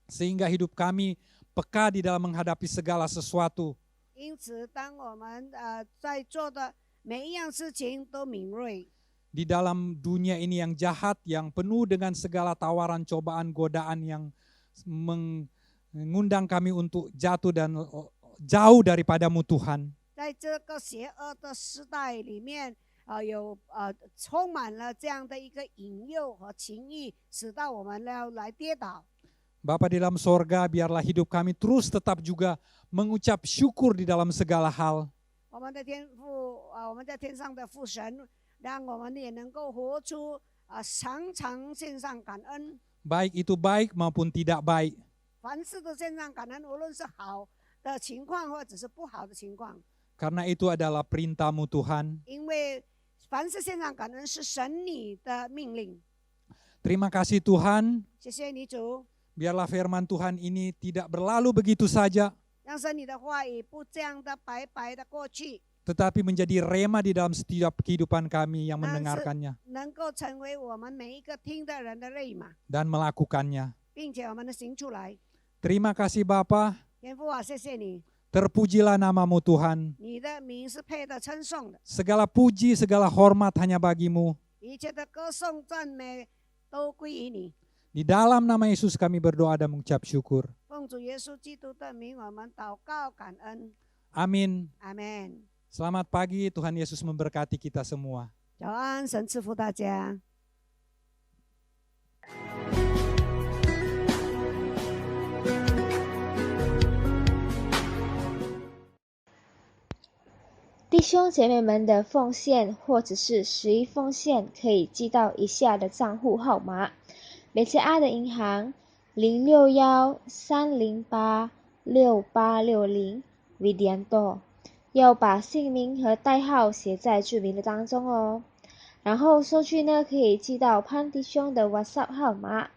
Speaker 3: sehingga hidup kami peka di dalam menghadapi segala sesuatu.
Speaker 4: 因此，当我们在做的每一样事情都敏锐，
Speaker 3: Di dalam dunia ini yang jahat, yang penuh dengan segala tawaran, cobaan, godaan yang mengundang kami untuk jatuh dan jauh daripada-Mu Tuhan.
Speaker 4: 在这个邪恶的时代里面，充满了这样的一个引诱和情欲，使到我们要来跌倒。
Speaker 3: Bapa di dalam sorga, biarlah hidup kami terus tetap juga mengucap syukur di dalam segala hal.
Speaker 4: 我们的天父我们在天上的父神，让我们也能够活出常常献上感恩，
Speaker 3: Baik itu baik maupun tidak baik.
Speaker 4: 凡事都献上感恩，无论是好的情况或者是不好的情况，
Speaker 3: Karena itu adalah perintah-Mu Tuhan.
Speaker 4: 因为凡事献上感恩是神你的命令。
Speaker 3: Terima kasih Tuhan.
Speaker 4: 谢谢你主，
Speaker 3: Biarlah firman Tuhan ini tidak berlalu begitu saja,
Speaker 4: 让神你的话语不这样的白白的过去，
Speaker 3: tetapi menjadi rema di dalam setiap kehidupan kami yang mendengarkannya
Speaker 4: 能够成为我们每一个听的人的泪马，
Speaker 3: dan melakukannya.
Speaker 4: 并且我们的行出来。
Speaker 3: Terima kasih Bapa,
Speaker 4: 天父啊，谢谢你，
Speaker 3: terpujilah nama-Mu Tuhan.
Speaker 4: 你的名是配得称颂的，
Speaker 3: Segala puji, segala hormat hanya bagi-Mu.
Speaker 4: 一切的歌颂赞美都归于你。
Speaker 3: Di dalam nama Yesus kami berdoa dan mengucap syukur.
Speaker 4: 奉主耶稣基督的名，我们祷告感恩，
Speaker 3: Amin.
Speaker 4: 阿门。
Speaker 3: Selamat pagi, Tuhan Yesus memberkati kita semua.
Speaker 4: 早安，神赐福大家。
Speaker 5: 弟兄姐妹们的奉献或者是11奉献，可以寄到以下的账户号码：美加阿的银行061-308-6860 Vidianto， 要把姓名和代号写在注明的当中哦。然后收据呢，可以寄到潘弟兄的 WhatsApp 号码，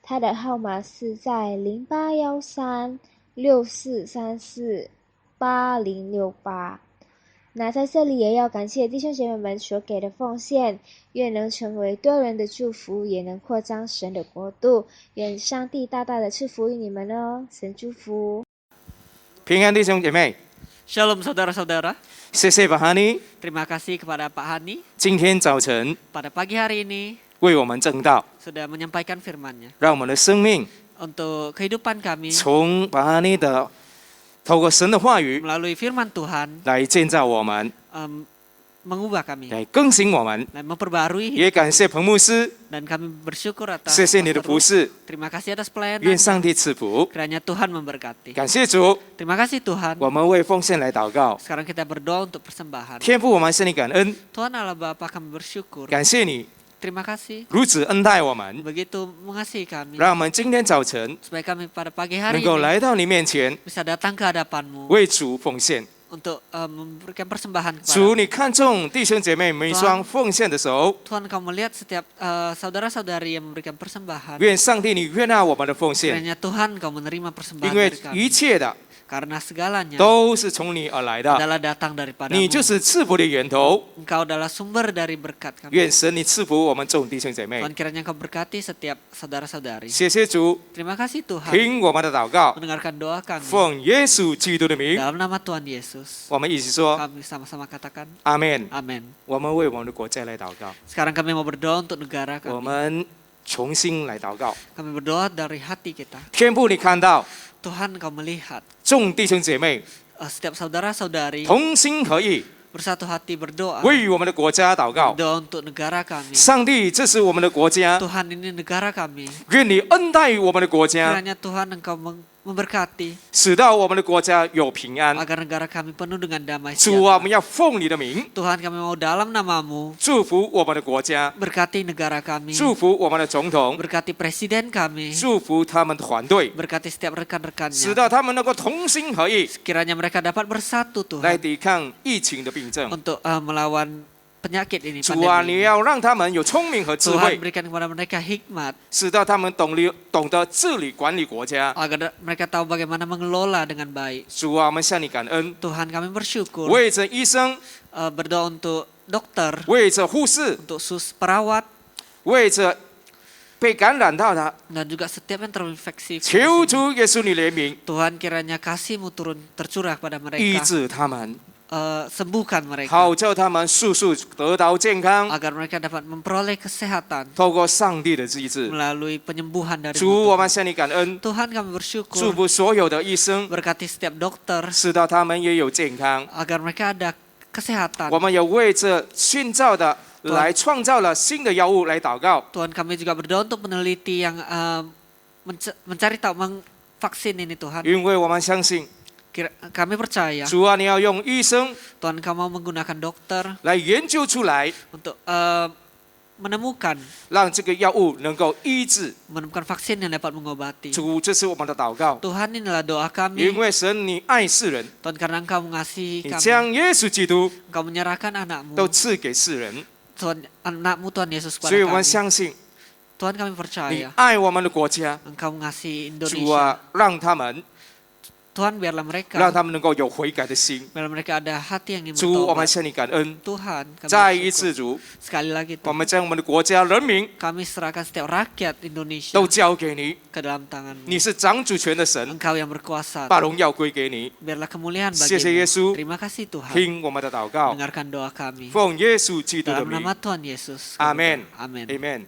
Speaker 5: 他的号码是在081364348068。那在这里也要感谢弟兄姐妹们所给的奉献，愿能成为多人的祝福，也能扩张神的国度。愿上帝大大的赐福于你们哦，神祝福。
Speaker 2: 平安弟兄姐妹，
Speaker 1: Shalom saudara-saudara.
Speaker 2: 谢谢巴哈尼，
Speaker 1: Terima kasih kepada Pak Hani
Speaker 2: 今天早晨
Speaker 1: pada pagi hari ini
Speaker 2: 为我们正道，
Speaker 1: sudah menyampaikan firman-Nya
Speaker 2: 让我们的生命
Speaker 1: untuk kehidupan kami
Speaker 2: 从巴哈尼的透过神的话语
Speaker 1: melalui firman Tuhan
Speaker 2: 来建造我们，
Speaker 1: mengubah kami
Speaker 2: 来更新我们。
Speaker 1: dan memperbarui
Speaker 2: 也感谢彭牧师，
Speaker 1: dan kami bersyukur atas
Speaker 2: 谢谢你的服
Speaker 1: Pastor Ru.
Speaker 2: 侍，
Speaker 1: Terima kasih atas pelayanan.
Speaker 2: 愿上帝赐福。
Speaker 1: Kiranya Tuhan memberkati.
Speaker 2: 感谢主，
Speaker 1: Terima kasih Tuhan.
Speaker 2: 我们为奉献来祷告。
Speaker 1: Sekarang kita berdoa untuk persembahan.
Speaker 2: 天父，我们向你感恩，
Speaker 1: Tuhan Allah Bapa kami bersyukur.
Speaker 2: 感谢你
Speaker 1: terima kasih
Speaker 2: 如此恩待我们，
Speaker 1: begitu mengasihi kami
Speaker 2: 让我们今天早晨
Speaker 1: supaya kami pada pagi
Speaker 2: 能
Speaker 1: hari
Speaker 2: 够
Speaker 1: ini
Speaker 2: 来到你面前，
Speaker 1: bisa datang ke hadapan-Mu
Speaker 2: 为主奉献。
Speaker 1: untuk memberikan persembahan
Speaker 2: 主，
Speaker 1: kepada
Speaker 2: 你看重弟兄姐妹每一双奉献的手，
Speaker 1: Tuhan. Kau melihat setiap saudara-saudari yang memberikan persembahan.
Speaker 2: 愿上帝你悦纳我们的奉献，
Speaker 1: Kiranya Tuhan Kau menerima persembahan
Speaker 2: 因为
Speaker 1: dari
Speaker 2: 一
Speaker 1: kami
Speaker 2: 切的
Speaker 1: karena segalanya
Speaker 2: 都是从你而来的，
Speaker 1: adalah datang
Speaker 2: 你
Speaker 1: daripada-Mu.
Speaker 2: 就是赐福的源头。
Speaker 1: Engkau adalah sumber dari berkat kami.
Speaker 2: 愿神你赐福我们众弟兄姐妹。
Speaker 1: Tuhan kiranya Kau berkati setiap saudara-saudari.
Speaker 2: 谢谢主，
Speaker 1: Terima kasih Tuhan
Speaker 2: 听我们的祷告，
Speaker 1: mendengarkan doa kami
Speaker 2: 奉耶稣基督的名，
Speaker 1: dalam nama Tuhan Yesus.
Speaker 2: 我们一起说
Speaker 1: Kami sama-sama katakan
Speaker 2: 阿门。
Speaker 1: Amin.
Speaker 2: 我们为我们的国家来祷告，
Speaker 1: Sekarang kami mau berdoa untuk negara
Speaker 2: 我
Speaker 1: kami.
Speaker 2: 们重新来祷告。
Speaker 1: Kami berdoa dari hati kita.
Speaker 2: 天父，你看到
Speaker 1: Tuhan Kau melihat
Speaker 2: 众弟兄姐妹
Speaker 1: setiap saudara-saudari
Speaker 2: 同心合意，
Speaker 1: bersatu hati berdoa.
Speaker 2: 为我们的国家祷告。
Speaker 1: Berdoa untuk negara kami.
Speaker 2: 上帝，这是我们的国家，
Speaker 1: Tuhan ini negara kami.
Speaker 2: 愿你恩待我们的国家，
Speaker 1: Kiranya Tuhan Engkau memberkati
Speaker 2: 使到我们的国家有平安。
Speaker 1: agar negara kami penuh dengan damai
Speaker 2: 主啊，我
Speaker 1: sejahtera.
Speaker 2: 们要奉你的名
Speaker 1: Tuhan kami mau dalam nama-Mu
Speaker 2: 祝福我们的国家，
Speaker 1: berkati negara kami.
Speaker 2: 祝福我们的总统，
Speaker 1: Berkati presiden kami.
Speaker 2: 祝福他们团队，
Speaker 1: Berkati setiap
Speaker 2: 使
Speaker 1: rekan-rekannya.
Speaker 2: 到他们能够同心合意
Speaker 1: Kiranya mereka dapat bersatu
Speaker 2: 来
Speaker 1: Tuhan
Speaker 2: 抵抗疫情的病症。
Speaker 1: untuk melawan penyakit ini,
Speaker 2: 主啊，你
Speaker 1: pandemi ini.
Speaker 2: 要让他们有聪明和智
Speaker 1: Tuhan
Speaker 2: 慧，
Speaker 1: berikan kepada mereka hikmat
Speaker 2: 使到他们懂得治理管理国家。
Speaker 1: agar mereka tahu bagaimana mengelola dengan baik.
Speaker 2: 主啊，我们向你感恩，
Speaker 1: Tuhan kami bersyukur
Speaker 2: 为着医生，
Speaker 1: berdoa untuk dokter,
Speaker 2: 为着护士，
Speaker 1: untuk perawat
Speaker 2: 为着被感染到的，
Speaker 1: dan juga setiap yang terinfeksi.
Speaker 2: 求主耶稣你怜悯，
Speaker 1: Tuhan kiranya kasih-Mu turun tercurah pada
Speaker 2: 医
Speaker 1: mereka,
Speaker 2: 治他们，
Speaker 1: sembuhkan mereka
Speaker 2: 好叫他们速速得到健康，
Speaker 1: agar mereka dapat memperoleh kesehatan
Speaker 2: 透过上帝的医治。
Speaker 1: melalui penyembuhan dari
Speaker 2: 主，我们
Speaker 1: Tuhan.
Speaker 2: 向你感恩，
Speaker 1: Tuhan kami
Speaker 2: 祝
Speaker 1: bersyukur
Speaker 2: 福所有的医生，
Speaker 1: berkati setiap dokter
Speaker 2: 使到他们也有健康。
Speaker 1: agar mereka ada kesehatan.
Speaker 2: 我们也为着新造的来创造了新的药物来祷告。
Speaker 1: Tuhan kami juga berdoa untuk peneliti yang mencari tahu vaksin ini Tuhan.
Speaker 2: 因为我们相信，
Speaker 1: Kami percaya
Speaker 2: 主啊，你要用医生
Speaker 1: Tuhan Kau mau menggunakan dokter
Speaker 2: 来研究出来，
Speaker 1: untuk menemukan
Speaker 2: 让这个药物能够医治。
Speaker 1: menemukan vaksin yang dapat mengobati.
Speaker 2: 主，这是我们的祷告，
Speaker 1: Tuhan inilah doa
Speaker 2: 因
Speaker 1: kami.
Speaker 2: 为神你爱世人，
Speaker 1: Tuhan karena Engkau mengasihi
Speaker 2: 你
Speaker 1: kami,
Speaker 2: 将耶稣基督
Speaker 1: Engkau menyerahkan anakmu,
Speaker 2: 都赐给世人，
Speaker 1: anakmu Tuhan Yesus
Speaker 2: 所以
Speaker 1: kepada
Speaker 2: 我们
Speaker 1: kami.
Speaker 2: 相信
Speaker 1: Tuhan kami
Speaker 2: 你
Speaker 1: percaya
Speaker 2: 爱我们的国家。
Speaker 1: Engkau mengasihi
Speaker 2: 主
Speaker 1: Indonesia.
Speaker 2: 啊，让他们
Speaker 1: Tuhan biarlah
Speaker 2: 让
Speaker 1: mereka
Speaker 2: 他们能够有悔改的心。
Speaker 1: biarlah mereka ada hati yang ingin
Speaker 2: 主，我们
Speaker 1: bertobat.
Speaker 2: 向你感恩。
Speaker 1: Tuhan kami
Speaker 2: 再一
Speaker 1: bersyukur.
Speaker 2: 次，主，
Speaker 1: Sekali lagi
Speaker 2: 我
Speaker 1: Tuhan,
Speaker 2: 们将我们的国家人民
Speaker 1: kami serahkan setiap rakyat Indonesia
Speaker 2: 都交给你，
Speaker 1: ke dalam tangan-Mu.
Speaker 2: 你是掌主权的神，
Speaker 1: Engkau yang berkuasa.
Speaker 2: 把荣耀归给你。
Speaker 1: Biarlah kemuliaan
Speaker 2: 谢谢耶
Speaker 1: bagimu.
Speaker 2: 稣，
Speaker 1: Terima kasih Tuhan.
Speaker 2: 听我们的祷告，
Speaker 1: Dengarkan doa kami.
Speaker 2: 奉耶稣基督的
Speaker 1: Dalam
Speaker 2: 名
Speaker 1: nama Tuhan Yesus.
Speaker 2: Amen.
Speaker 1: Amin.
Speaker 2: ，Amen。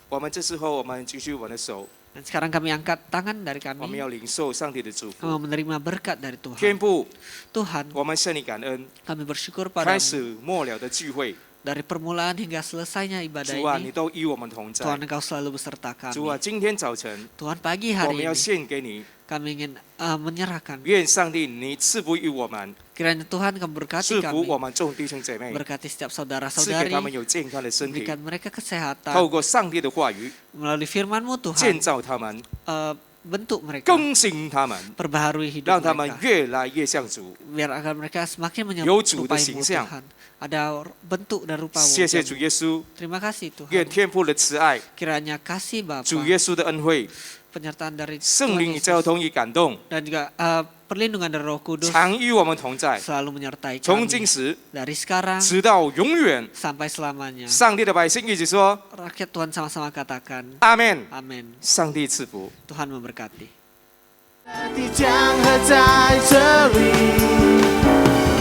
Speaker 2: 我们这时候，我们举起我们的手，
Speaker 1: Dan sekarang kami angkat tangan dari
Speaker 2: 我们
Speaker 1: kami.
Speaker 2: 要领受上帝的祝
Speaker 1: Kami
Speaker 2: 福。
Speaker 1: menerima berkat dari
Speaker 2: 天
Speaker 1: Tuhan.
Speaker 2: 父，
Speaker 1: Tuhan,
Speaker 2: 我们向你感恩，
Speaker 1: kami bersyukur
Speaker 2: 开
Speaker 1: padamu.
Speaker 2: 始末了的聚会，
Speaker 1: Dari permulaan hingga selesainya ibadah
Speaker 2: 主啊，你
Speaker 1: ini,
Speaker 2: 都与我们同在
Speaker 1: Tuhan。Engkau selalu beserta
Speaker 2: 主啊，
Speaker 1: kami.
Speaker 2: 今天早晨
Speaker 1: Tuhan pagi
Speaker 2: 我
Speaker 1: hari
Speaker 2: 们要
Speaker 1: ini,
Speaker 2: 献给你，
Speaker 1: kami ingin menyerahkan.
Speaker 2: 愿上帝你赐福于我们，
Speaker 1: Kiranya Tuhan Kau berkati
Speaker 2: 赐福
Speaker 1: kami.
Speaker 2: 我们众弟兄姐妹，
Speaker 1: Berkati setiap
Speaker 2: 赐给
Speaker 1: saudara-saudari.
Speaker 2: 他们有健康的身体，
Speaker 1: Berikan mereka kesehatan.
Speaker 2: 透过上帝的话语
Speaker 1: Melalui firman-Mu
Speaker 2: 建
Speaker 1: Tuhan,
Speaker 2: 造他们，
Speaker 1: bentuk mereka.
Speaker 2: 更新他们，
Speaker 1: Perbaharui hidup
Speaker 2: 让他们
Speaker 1: mereka.
Speaker 2: 越来越像主。
Speaker 1: Biar agar mereka semakin
Speaker 2: 有主的
Speaker 1: menyerupai
Speaker 2: 形象。
Speaker 1: Tuhan. Ada bentuk dan rupa
Speaker 2: 谢谢
Speaker 1: wajah-Mu.
Speaker 2: 主耶稣，
Speaker 1: Terima kasih
Speaker 2: 愿
Speaker 1: Tuhan.
Speaker 2: 天父的慈爱、
Speaker 1: Kiranya kasih Bapa,
Speaker 2: 主耶稣的恩惠、
Speaker 1: penyertaan dari
Speaker 2: 圣
Speaker 1: Tuhan
Speaker 2: 灵与
Speaker 1: Yesus,
Speaker 2: 交通与感动，
Speaker 1: dan juga perlindungan dari Roh Kudus
Speaker 2: 常与我们同在，
Speaker 1: selalu menyertai
Speaker 2: 从
Speaker 1: kami
Speaker 2: 今时
Speaker 1: dari sekarang
Speaker 2: 直到永远。
Speaker 1: sampai selamanya.
Speaker 2: 上帝的百姓一起说
Speaker 1: Rakyat Tuhan sama-sama katakan,
Speaker 2: 阿门。
Speaker 1: Amin.
Speaker 2: 上帝赐福。
Speaker 1: Tuhan memberkati.
Speaker 2: 的江河在这里，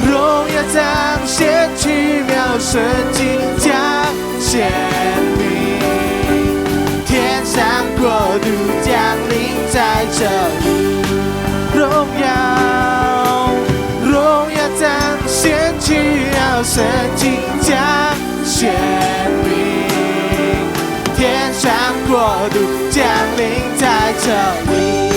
Speaker 2: 荣耀彰显，奇妙神迹将显明，天上国度降临在这里，荣耀彰显，奇妙神迹将显明，天上国度降临在这里。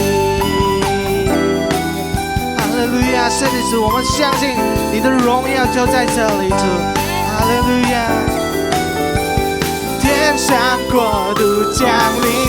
Speaker 2: 哈利路亚，圣子主，我们相信你的荣耀就在这里，主。哈利路亚，天上国度降临。